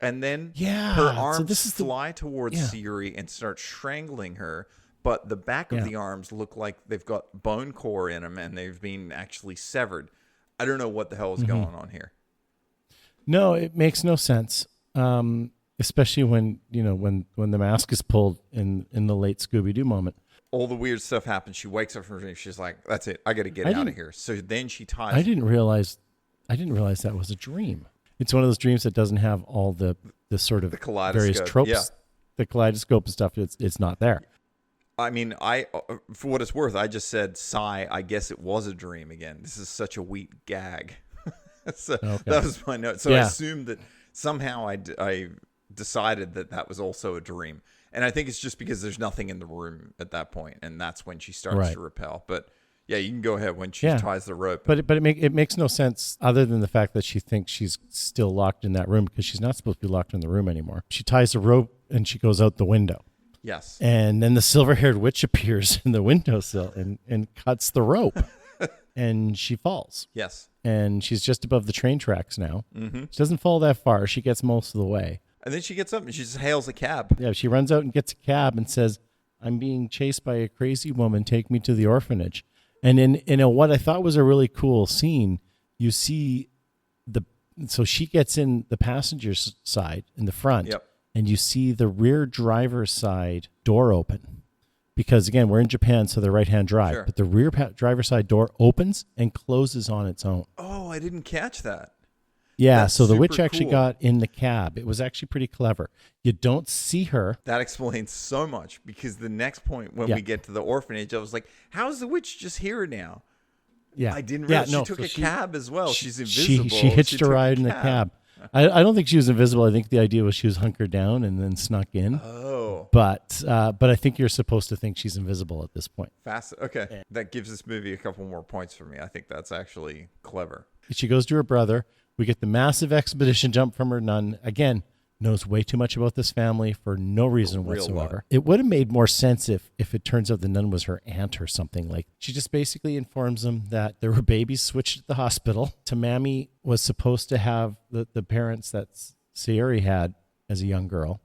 and then her arms fly towards Sayuri and start strangling her. But the back of the arms look like they've got bone core in them, and they've been actually severed. I don't know what the hell is going on here. No, it makes no sense. Especially when the mask is pulled in the late Scooby-Doo moment. All the weird stuff happens. She wakes up from her dream. She's like, "That's it. I got to get out of here." So then she ties. I didn't realize that was a dream. It's one of those dreams that doesn't have all the sort of various tropes, the kaleidoscope and stuff. It's not there. I mean, for what it's worth, I just said, "Sigh." I guess it was a dream again. This is such a weak gag. So that was my note. So I assumed that somehow I decided that was also a dream. And I think it's just because there's nothing in the room at that point, and that's when she starts to repel. But yeah, you can go ahead when she ties the rope. But it makes no sense other than the fact that she thinks she's still locked in that room because she's not supposed to be locked in the room anymore. She ties the rope and she goes out the window. Yes. And then the silver-haired witch appears in the windowsill and cuts the rope. And she falls. Yes. And she's just above the train tracks now. Mm-hmm. She doesn't fall that far. She gets most of the way. And then she gets up and she just hails a cab. Yeah, she runs out and gets a cab and says, "I'm being chased by a crazy woman. Take me to the orphanage." And in what I thought was a really cool scene, you see so she gets in the passenger's side in the front. Yep. And you see the rear driver's side door open. Because, again, we're in Japan, so they're right-hand drive. Sure. But the rear driver's side door opens and closes on its own. Oh, I didn't catch that. Yeah, That's so the witch super actually cool. got in the cab. It was actually pretty clever. You don't see her. That explains so much, because the next point when we get to the orphanage, I was like, how's the witch just here now? Yeah, I didn't realize she took a cab as well. She's invisible. She hitched took a ride in the cab. I don't think she was invisible. I think the idea was she was hunkered down and then snuck in. Oh. But I think you're supposed to think she's invisible at this point. Fast. Okay. That gives this movie a couple more points for me. I think that's actually clever. She goes to her brother. We get the massive expedition jump from her nun. Again, knows way too much about this family for no reason whatsoever. It would have made more sense if it turns out the nun was her aunt or something. Like, she just basically informs them that there were babies switched at the hospital. Tamami was supposed to have the parents that Sayuri had as a young girl,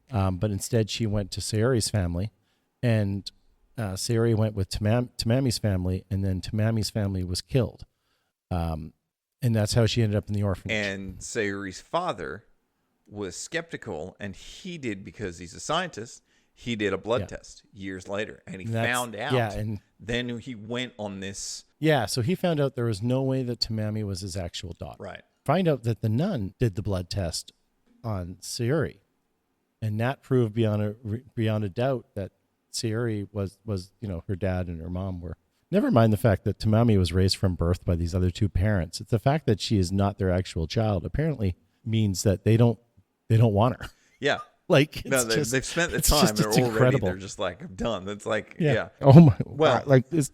but instead she went to Sayuri's family, and Sayuri went with Tamami's family, and then Tamami's family was killed. And that's how she ended up in the orphanage. And Sayuri's father was skeptical, and he did, because he's a scientist, he did a blood test years later, and he found out. Yeah, and then he went on this. Yeah, so he found out there was no way that Tamami was his actual daughter. Right. Find out that the nun did the blood test on Sayuri, and that proved beyond a doubt that Sayuri was her dad and her mom were. Never mind the fact that Tamami was raised from birth by these other two parents. It's the fact that she is not their actual child apparently means that they don't want her. Yeah. Like, they've spent the time. They're already incredible. They're just like, I'm done. It's like, yeah. Oh my. Well, God. Like, it's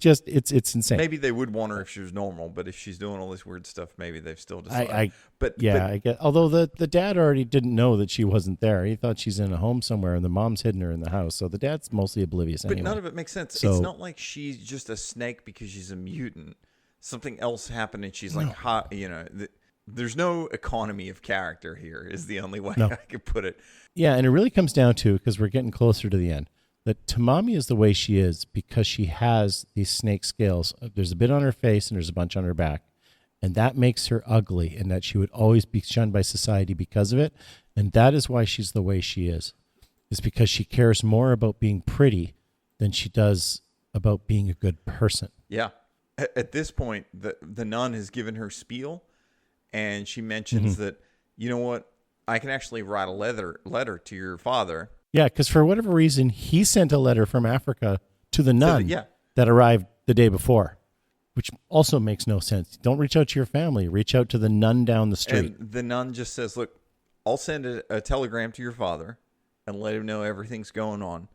insane. Maybe they would want her if she was normal, but if she's doing all this weird stuff, maybe they've still decided. I get. Although the dad already didn't know that she wasn't there. He thought she's in a home somewhere, and the mom's hidden her in the house. So the dad's mostly oblivious. But anyway. none of it makes sense. So, it's not like she's just a snake because she's a mutant. Something else happened, and she's like, there's no economy of character here. Is the only way I could put it. Yeah, and it really comes down to, because we're getting closer to the end, that Tamami is the way she is because she has these snake scales. There's a bit on her face and there's a bunch on her back. And that makes her ugly, and that she would always be shunned by society because of it. And that is why she's the way she is because she cares more about being pretty than she does about being a good person. Yeah. At this point, the nun has given her spiel, and she mentions that, you know what? I can actually write a letter to your father. Yeah, because for whatever reason, he sent a letter from Africa to the nun that arrived the day before, which also makes no sense. Don't reach out to your family. Reach out to the nun down the street. And the nun just says, look, I'll send a telegram to your father and let him know everything's going on.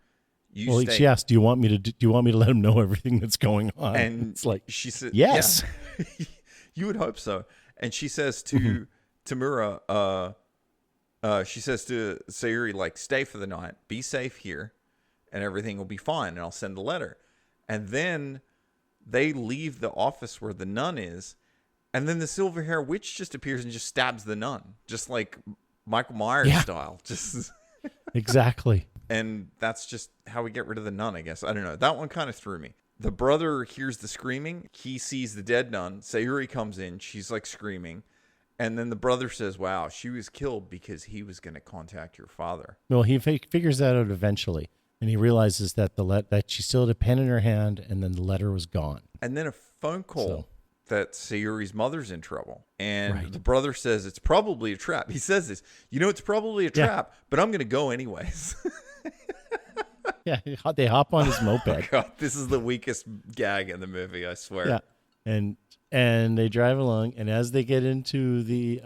You Well, stay. she asked, "Do you want me to let him know everything that's going on?" And it's like, she said, yes. yeah. You would hope so. And she says to Tamura, she says to Sayuri, like, stay for the night, be safe here, and everything will be fine, and I'll send a letter. And then they leave the office where the nun is, and then the silver hair witch just appears and just stabs the nun, just like Michael Myers Yeah. style. Just Exactly. and that's just how we get rid of the nun, I guess. I don't know. That one kind of threw me. The brother hears the screaming. He sees the dead nun. Sayuri comes in. She's like screaming. And then the brother says, wow, she was killed because he was going to contact your father. Well, he figures that out eventually, and he realizes that that she still had a pen in her hand, and then the letter was gone. And then a phone call So- that Sayuri's mother's in trouble. And Right. the brother says, it's probably a trap. He says this, it's probably a Yeah. trap, but I'm going to go anyways. Yeah, they hop on his moped. God, this is the weakest gag in the movie, I swear. Yeah, and they drive along, and as they get into the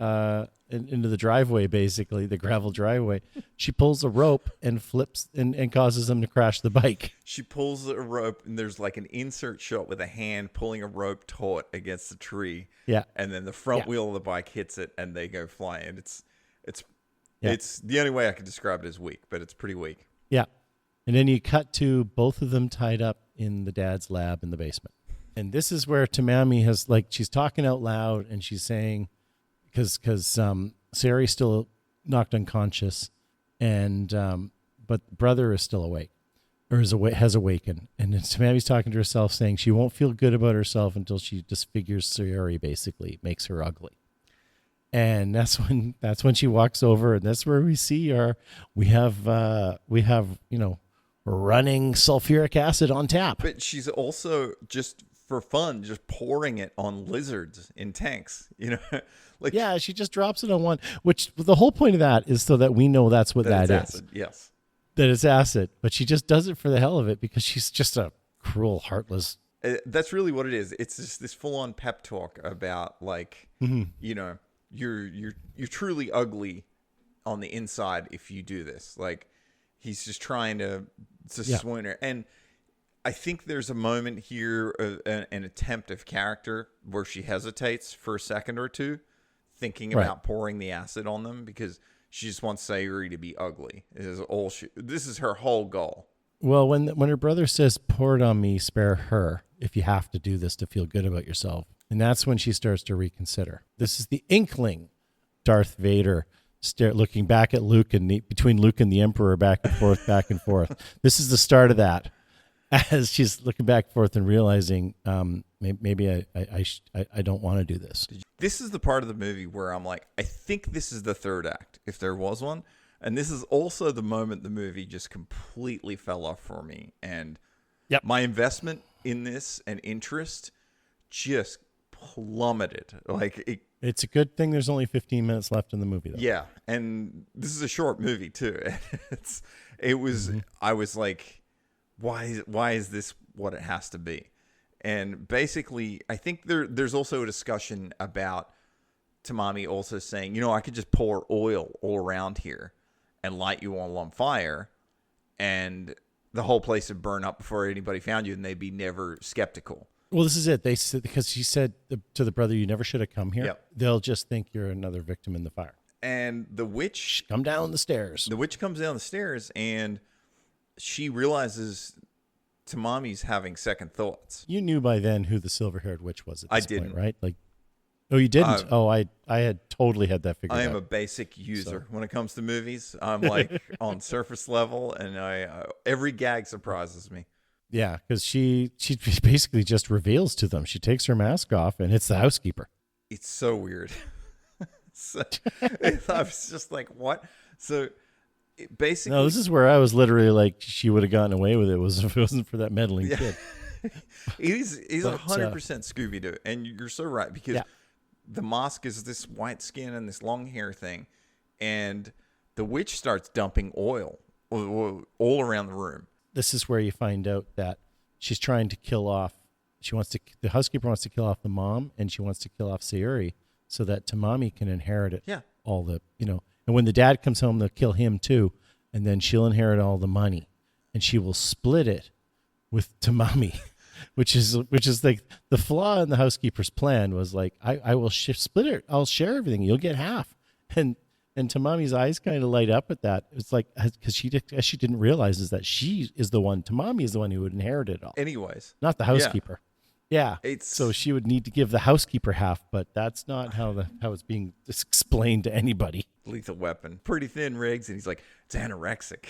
driveway, basically the gravel driveway, she pulls a rope and flips and causes them to crash the bike. She pulls a rope, and there's like an insert shot with a hand pulling a rope taut against the tree. Yeah. And then the front Yeah. wheel of the bike hits it, and they go flying. Yeah. It's the only way I could describe it as weak, but it's pretty weak. Yeah. And then you cut to both of them tied up in the dad's lab in the basement. And this is where Tamami has, like, she's talking out loud and she's saying, because Sayuri's still knocked unconscious, and but brother is still awake, or has awakened. And then Tamami's talking to herself, saying she won't feel good about herself until she disfigures Sayuri, basically makes her ugly. And that's when she walks over, and that's where we have running sulfuric acid on tap. But she's also just for fun, just pouring it on lizards in tanks. Like Yeah, she just drops it on one, which the whole point of that is so that we know that's what that that it's is. acid. Yes. That it's acid. But she just does it for the hell of it because she's just a cruel, heartless. That's really what it is. It's just this full-on pep talk about like, you're truly ugly on the inside if you do this. Like, he's just trying to swoon her. And I think there's a moment here, an attempt of character where she hesitates for a second or two, thinking Right. about pouring the acid on them because she just wants Sayuri to be ugly. This is her whole goal. Well, when her brother says, "Pour it on me, spare her, if you have to do this to feel good about yourself," and that's when she starts to reconsider. This is the inkling Darth Vader looking back at Luke and between Luke and the Emperor, back and forth, back and forth. This is the start of that, as she's looking back and forth and realizing maybe I don't want to do this. This is the part of the movie where I'm like, I think this is the third act, if there was one. And this is also the moment the movie just completely fell off for me. And Yep. my investment in this and interest just plummeted. Like, It's a good thing there's only 15 minutes left in the movie, though. yeah. And this is a short movie, too. I was like, why is this what it has to be? And basically, I think there's also a discussion about Tamami also saying, I could just pour oil all around here and light you all on fire, and the whole place would burn up before anybody found you, and they'd be never skeptical. Well, this is it. They said, because she said to the brother, "You never should have come here." Yep. They'll just think you're another victim in the fire. And the witch Come down the stairs. comes down the stairs, and she realizes Tamami's having second thoughts. You knew by then who the silver-haired witch was at this I didn't. point, right? Like, oh, you didn't? I had totally had that figured I out. am a basic user when it comes to movies. I'm like on surface level, and every gag surprises me. Yeah, because she basically just reveals to them. She takes her mask off, and it's the housekeeper. It's so weird. So, I was just like, what? So basically, No, this is where I was literally like, she would have gotten away with it if it wasn't for that meddling kid. he's But, 100% Scooby-Doo, and you're so right, because Yeah. the mask is this white skin and this long hair thing, and the witch starts dumping oil all around the room. This is where you find out that she's trying to kill off. The housekeeper wants to kill off the mom, and she wants to kill off Sayuri so that Tamami can inherit it. Yeah. All the, And when the dad comes home, they'll kill him too, and then she'll inherit all the money, and she will split it with Tamami, which is like the flaw in the housekeeper's plan was like, I will split it. I'll share everything. You'll get half. And Tamami's eyes kind of light up at that. It's like, because she didn't realize is that Tamami is the one who would inherit it all. Anyways, Not the housekeeper. Yeah. It's- So she would need to give the housekeeper half, but that's not how it's being explained to anybody. Lethal Weapon, pretty thin Riggs, and he's like, it's anorexic.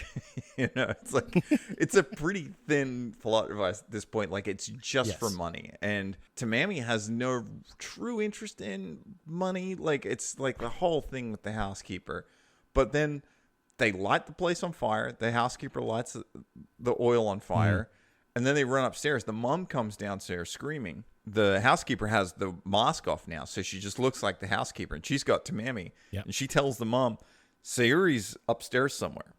It's like, it's a pretty thin plot device at this point. Like, it's just for money. And Tamami has no true interest in money. Like, it's like the whole thing with the housekeeper. But then they light the place on fire. The housekeeper lights the oil on fire. And then they run upstairs. The mom comes downstairs screaming. The housekeeper has the mask off now, so she just looks like the housekeeper. And she's got Tamami. Yep. And she tells the mom, Sayuri's upstairs somewhere.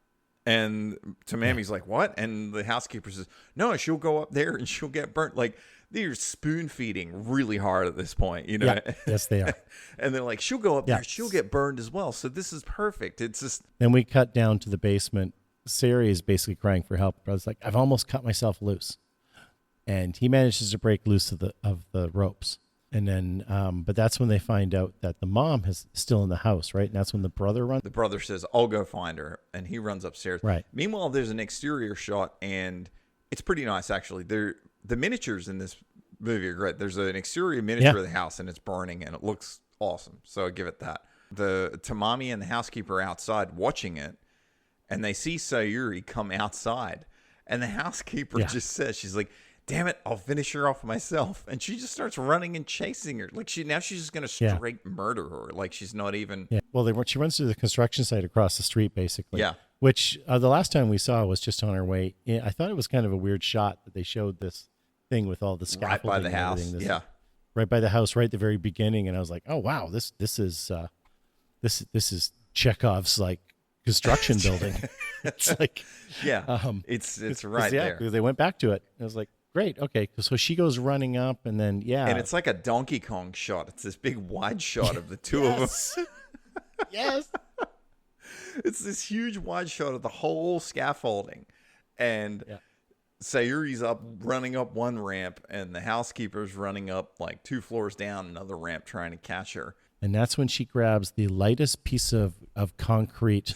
And Tamami's like, what? And the housekeeper says, no, she'll go up there and she'll get burnt. Like, they're spoon feeding really hard at this point, Yeah. Yes, they are. And they're like, she'll go up there. Yeah. She'll get burned as well. So this is perfect. It's just, Then we cut down to the basement. Sari is basically crying for help. Brother's like, I've almost cut myself loose. And he manages to break loose of the ropes. And then, but that's when they find out that the mom is still in the house, right? And that's when the brother runs. the brother says, I'll go find her. And he runs upstairs. Right. Meanwhile, there's an exterior shot, and it's pretty nice, actually. The miniatures in this movie are great. There's an exterior miniature of the house, and it's burning, and it looks awesome. So I give it that. The Tamami and the housekeeper are outside watching it, and they see Sayuri come outside. And the housekeeper just says, she's like, damn it, I'll finish her off myself. And she just starts running and chasing her. Like, she's just going to straight murder her. Like, she's not even. Yeah. Well, she runs through the construction site across the street, basically. Yeah. Which the last time we saw was just on our way. I thought it was kind of a weird shot that they showed this thing with all the scaffolding. Right by the and house. everything. Yeah. Right by the house, right at the very beginning. And I was like, oh, wow, this is Chekhov's like construction building. It's like, Yeah. It's right there. because they went back to it. I was like, great. Okay. So she goes running up and then, And it's like a Donkey Kong shot. It's this big wide shot of the two of them. Yes. It's this huge wide shot of the whole scaffolding. And Sayuri's running up one ramp, and the housekeeper's running up like 2 floors down another ramp trying to catch her. And that's when she grabs the lightest piece of concrete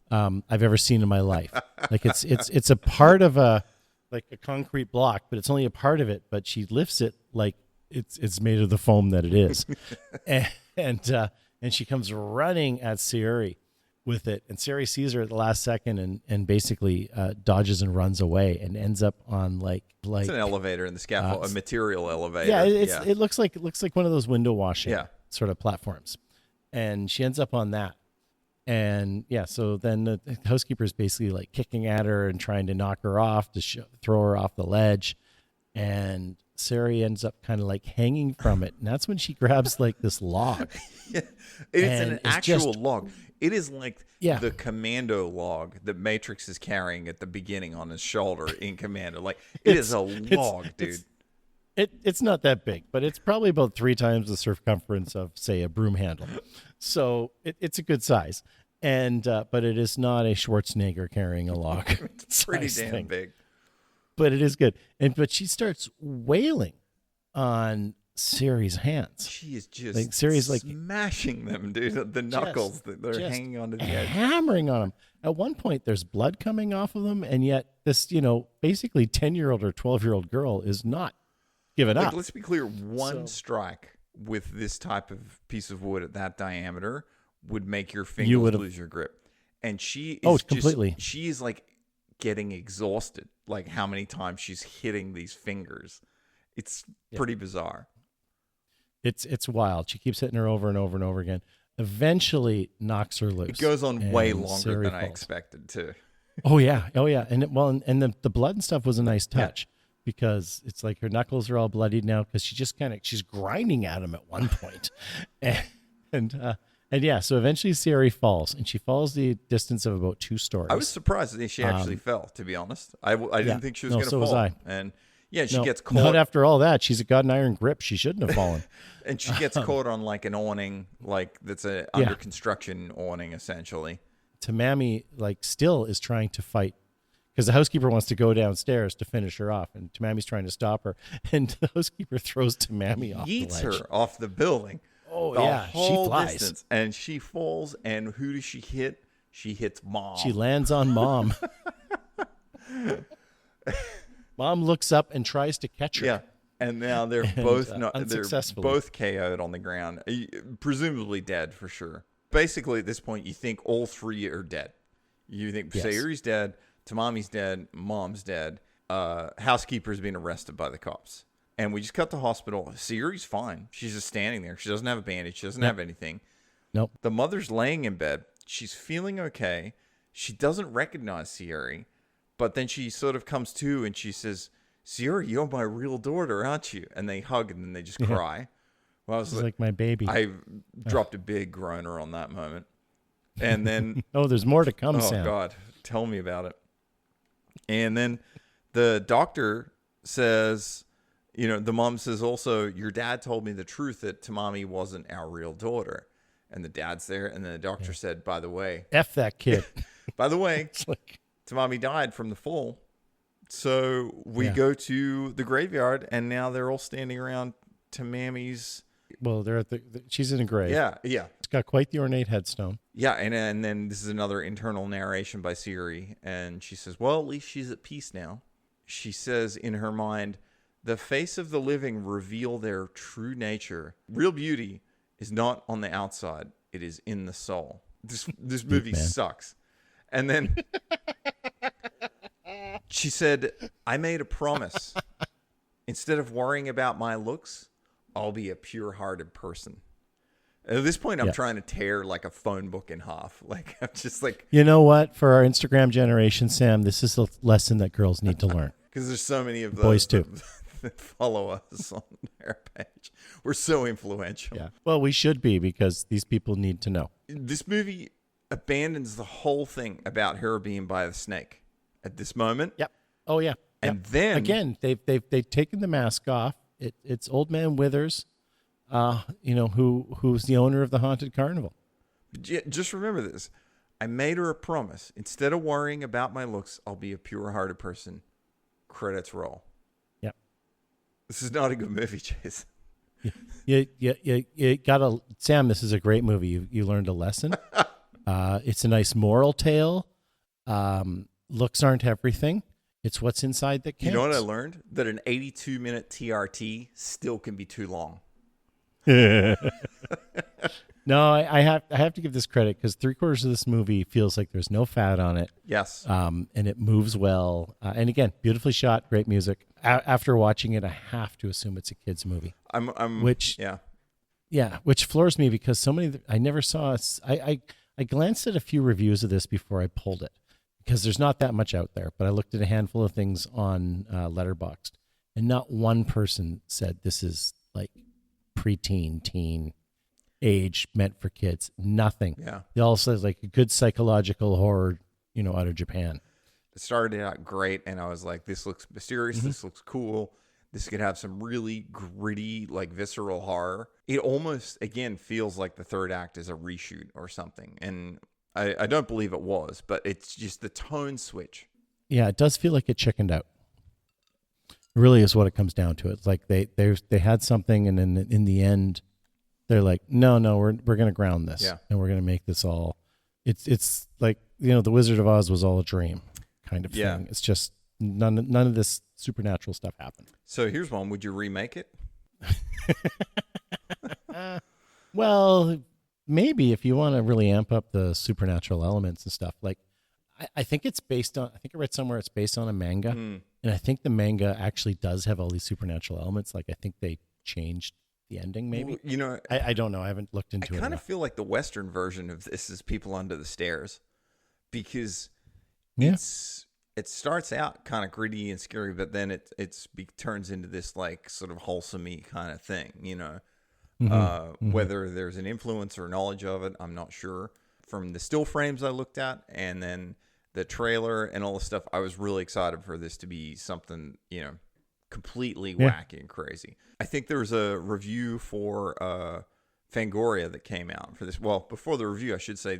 I've ever seen in my life. Like it's a part of a concrete block, but it's only a part of it. But she lifts it like it's made of the foam that it is, and she comes running at Sayuri with it, and Sayuri sees her at the last second and basically dodges and runs away and ends up on like It's an elevator in the scaffold, a material elevator. yeah, it looks like one of those window washing Yeah. sort of platforms, and she ends up on that. And so then the housekeeper is basically like kicking at her and trying to knock her off, to throw her off the ledge. And Sari ends up kind of like hanging from it. And that's when she grabs like this log. Yeah. It's And an it's actual just- log. It is like Yeah. the commando log that Matrix is carrying at the beginning on his shoulder in Commando. Like, it is a log, dude. It's not that big, but it's probably about 3 times the circumference of, say, a broom handle. So it's a good size. And but it is not a Schwarzenegger carrying a log. It's pretty size damn thing. big. But it is good. But she starts wailing on Siri's hands. She is just Like, Siri's like smashing them, dude. The knuckles that they're just hanging onto the edge. hammering on them. At one point, there's blood coming off of them, and yet this, basically 10-year-old or 12-year-old girl is not giving Like, up. let's be clear. One So- strike with this type of piece of wood at that diameter would make your fingers lose your grip. And she is completely. She is like getting exhausted. Like how many times she's hitting these fingers. It's pretty bizarre. It's wild. She keeps hitting her over and over and over again. Eventually knocks her loose. It goes on way and longer Siri than I falls. expected too. Oh yeah. And the blood and stuff was a nice touch because it's like her knuckles are all bloodied now because she's grinding at him at one point. So eventually Siri falls, and she falls the distance of about 2 stories. I was surprised that she actually fell, to be honest. I didn't think she was going to fall. So was I. And Yeah, she No, gets not caught, after all that. She's got an iron grip. She shouldn't have fallen. and she gets caught on like an awning, like that's a under construction awning essentially. Tamami still is trying to fight because the housekeeper wants to go downstairs to finish her off, and Tamami's trying to stop her, and the housekeeper throws Tamami off the Yeets ledge. her off the building. Oh the yeah, she whole flies. distance, and she falls. And who does she hit? She hits Mom. She lands on Mom. Mom looks up and tries to catch her. Yeah, and now they're both they're unsuccessfully. both KO'd on the ground, presumably dead for sure. Basically, at this point, you think all three are dead. You think Yes. Sayuri's dead, Tamami's dead, Mom's dead, housekeeper's being arrested by the cops, and we just cut to hospital. Sayuri's fine. She's just standing there. She doesn't have a bandage. She doesn't have anything. Nope. The mother's laying in bed. She's feeling okay. She doesn't recognize Sayuri, but then she sort of comes to and she says, "Sayuri, you're my real daughter, aren't you?" And they hug and then they just cry. Well, I was It's like my baby. I dropped a big groaner on that moment. And then, Oh, there's more to come, oh Sam. God, tell me about it. And then the doctor says, the mom says also, "Your dad told me the truth that Tamami wasn't our real daughter." And the dad's there. And then the doctor said, by the way, F that kid. it's like, Tamami died from the fall. So we go to the graveyard and now they're all standing around Tamami's. well, they're at she's in a grave. Yeah. It's got quite the ornate headstone. Yeah, and then this is another internal narration by Sayuri, and she says, "Well, at least she's at peace now." She says in her mind, "The face of the living reveal their true nature. Real beauty is not on the outside; it is in the soul." This movie man. sucks. And then she said, "I made a promise. Instead of worrying about my looks, I'll be a pure-hearted person." At this point, I'm trying to tear like a phone book in half. Like, I'm just like, You know what? For our Instagram generation, Sam, this is a lesson that girls need to learn. because there's so many of those Boys too. that follow us on their page. We're so influential. Yeah. Well, we should be because these people need to know. This movie abandons the whole thing about her being by the snake at this moment. Yep. Oh yeah. And then Again, they've taken the mask off. It's Old Man Withers, who's the owner of the haunted carnival. just remember this. I made her a promise. Instead of worrying about my looks, I'll be a pure-hearted person. Credits roll. Yep. This is not a good movie, Jason. You gotta, Sam. This is a great movie. You learned a lesson. It's a nice moral tale. Looks aren't everything. It's what's inside that counts. You know what I learned? That an 82-minute TRT still can be too long. No, I have to give this credit because 3/4 of this movie feels like there's no fat on it. Yes. And it moves well. And again, beautifully shot, great music. After watching it, I have to assume it's a kids movie. Which floors me because so many I never saw. I glanced at a few reviews of this before I pulled it because there's not that much out there. But I looked at a handful of things on Letterboxd, and not one person said this is like preteen, teen age meant for kids. Nothing. Yeah. They all said like a good psychological horror, out of Japan. It started out great, and I was like, this looks mysterious. Mm-hmm. This looks cool. This could have some really gritty, like visceral horror. It almost, again, feels like the third act is a reshoot or something. And I don't believe it was, but it's just the tone switch. Yeah, it does feel like it chickened out. It really is what it comes down to. It's like they had something, and then in the end, they're like, no, we're going to ground this, and we're going to make this all. It's like the Wizard of Oz was all a dream, kind of thing. It's just none of this supernatural stuff happened. So here's one: would you remake it? Well, maybe if you want to really amp up the supernatural elements and stuff. Like, I think it's based on. I think I read somewhere it's based on a manga, and I think the manga actually does have all these supernatural elements. Like, I think they changed the ending. Maybe I don't know. I haven't looked into it. I kind of feel like the Western version of this is People Under the Stairs, because it starts out kind of gritty and scary, but then it turns into this like sort of wholesome-y kind of thing. Whether there's an influence or knowledge of it, I'm not sure. From the still frames I looked at, and then the trailer and all the stuff, I was really excited for this to be something completely Yeah. wacky and crazy. I think there was a review for Fangoria that came out for this. Well, before the review, I should say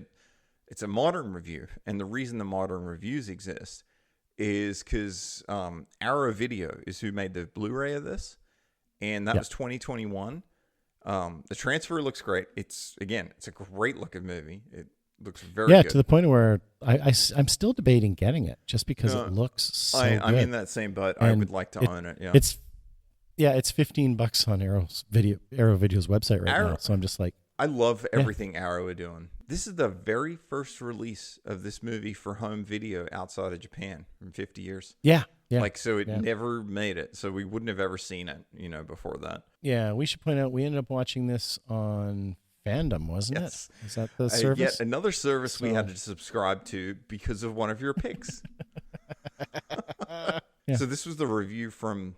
it's a modern review. And the reason the modern reviews exist is because Arrow Video is who made the Blu-ray of this. And that was 2021. The transfer looks great. It's a great looking movie. It looks very good. to the point where I'm still debating getting it just because it looks so good. I'm in that same boat. I would like to own it. Yeah. It's $15 on Arrow Video's website right now. So I'm just like, I love everything Arrow are doing. This is the very first release of this movie for home video outside of Japan in 50 years. Yeah. So it never made it. So we wouldn't have ever seen it, before that. Yeah, we should point out we ended up watching this on Fandom, wasn't it? Is that the service? Yet another service we had to subscribe to because of one of your picks. So this was the review from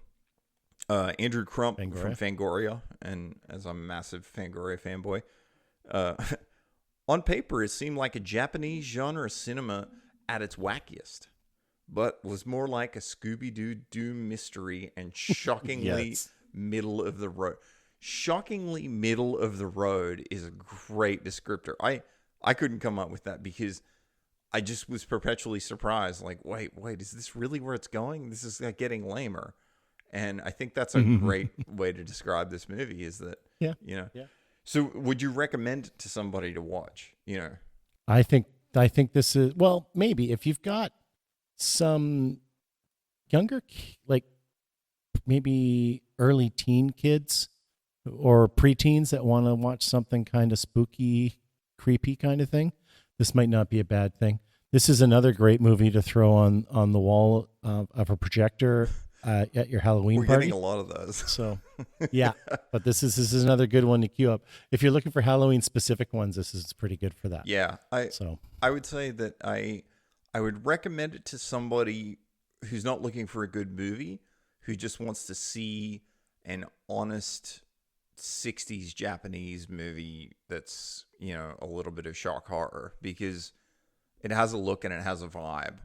Andrew Crump from Fangoria, and as I'm a massive Fangoria fanboy, on paper it seemed like a Japanese genre cinema at its wackiest, but was more like a Scooby-Doo doom mystery and shockingly middle of the road. Shockingly middle of the road is a great descriptor. I couldn't come up with that because I just was perpetually surprised. Like, wait, is this really where it's going? This is like getting lamer. And I think that's a great way to describe this movie is that, So would you recommend it to somebody to watch? I think this is, well, maybe if you've got some younger, like maybe early teen kids or preteens that want to watch something kind of spooky, creepy kind of thing, this might not be a bad thing. This is another great movie to throw on the wall of a projector at your Halloween party. We're getting a lot of those. So, yeah. But this is another good one to queue up. If you're looking for Halloween specific ones, this is pretty good for that. Yeah. I would say that I would recommend it to somebody who's not looking for a good movie, who just wants to see an honest 60s Japanese movie that's, a little bit of shock horror, because it has a look and it has a vibe.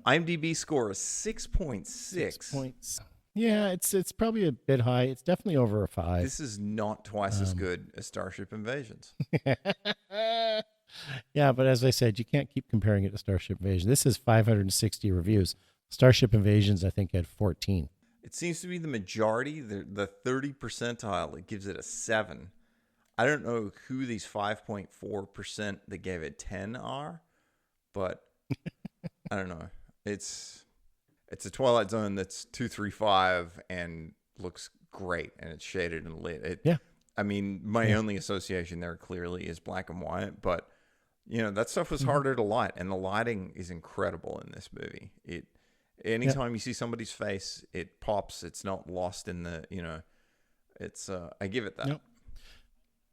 IMDb score is 6.6. Yeah, it's probably a bit high. It's definitely over a 5. This is not twice as good as Starship Invasions. Yeah, but as I said, you can't keep comparing it to Starship Invasion. This is 560 reviews. Starship Invasions, I think, had 14. It seems to be the majority, the 30 percentile, it gives it a 7. I don't know who these 5.4% that gave it 10 are, but I don't know. It's a Twilight Zone that's 235 and looks great, and it's shaded and lit. I mean, my only association there clearly is black and white, but that stuff was harder to light, and the lighting is incredible in this movie. Anytime you see somebody's face, it pops. It's not lost in the, it's, I give it that. Yep.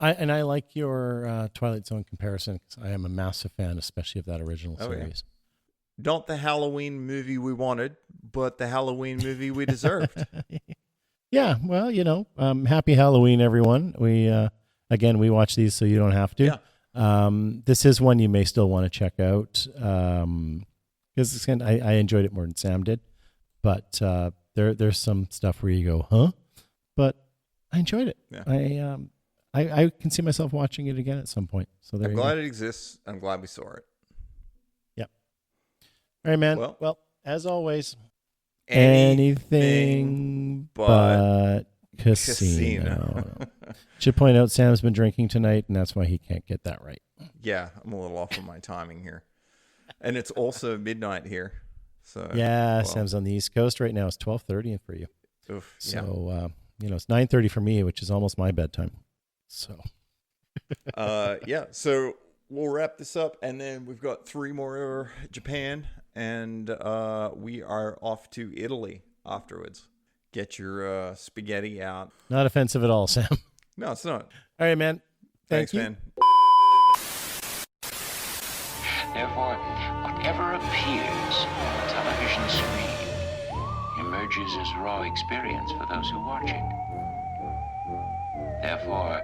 I like your Twilight Zone comparison, because I am a massive fan, especially of that original series. Yeah. Not the Halloween movie we wanted, but the Halloween movie we deserved. Yeah, well, happy Halloween, everyone. We watch these so you don't have to. Yeah. This is one you may still want to check out, because I enjoyed it more than Sam did, but there's some stuff where you go, huh? But I enjoyed it. Yeah. I can see myself watching it again at some point. So I'm glad it exists. I'm glad we saw it. Yep. All right, man. Well, as always, anything but casino. Should point out Sam's been drinking tonight, and that's why he can't get that right. Yeah, I'm a little off on my timing here. And it's also midnight here. So Sam's on the East Coast right now. It's 12:30 for you. Oof, so it's 9:30 for me, which is almost my bedtime. So so we'll wrap this up, and then we've got 3 more Japan, and we are off to Italy afterwards. Get your spaghetti out. Not offensive at all, Sam. No, it's not. All right, man. Thanks, man. Therefore, whatever appears on the television screen emerges as raw experience for those who watch it. Therefore,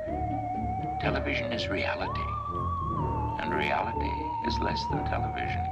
television is reality, and reality is less than television.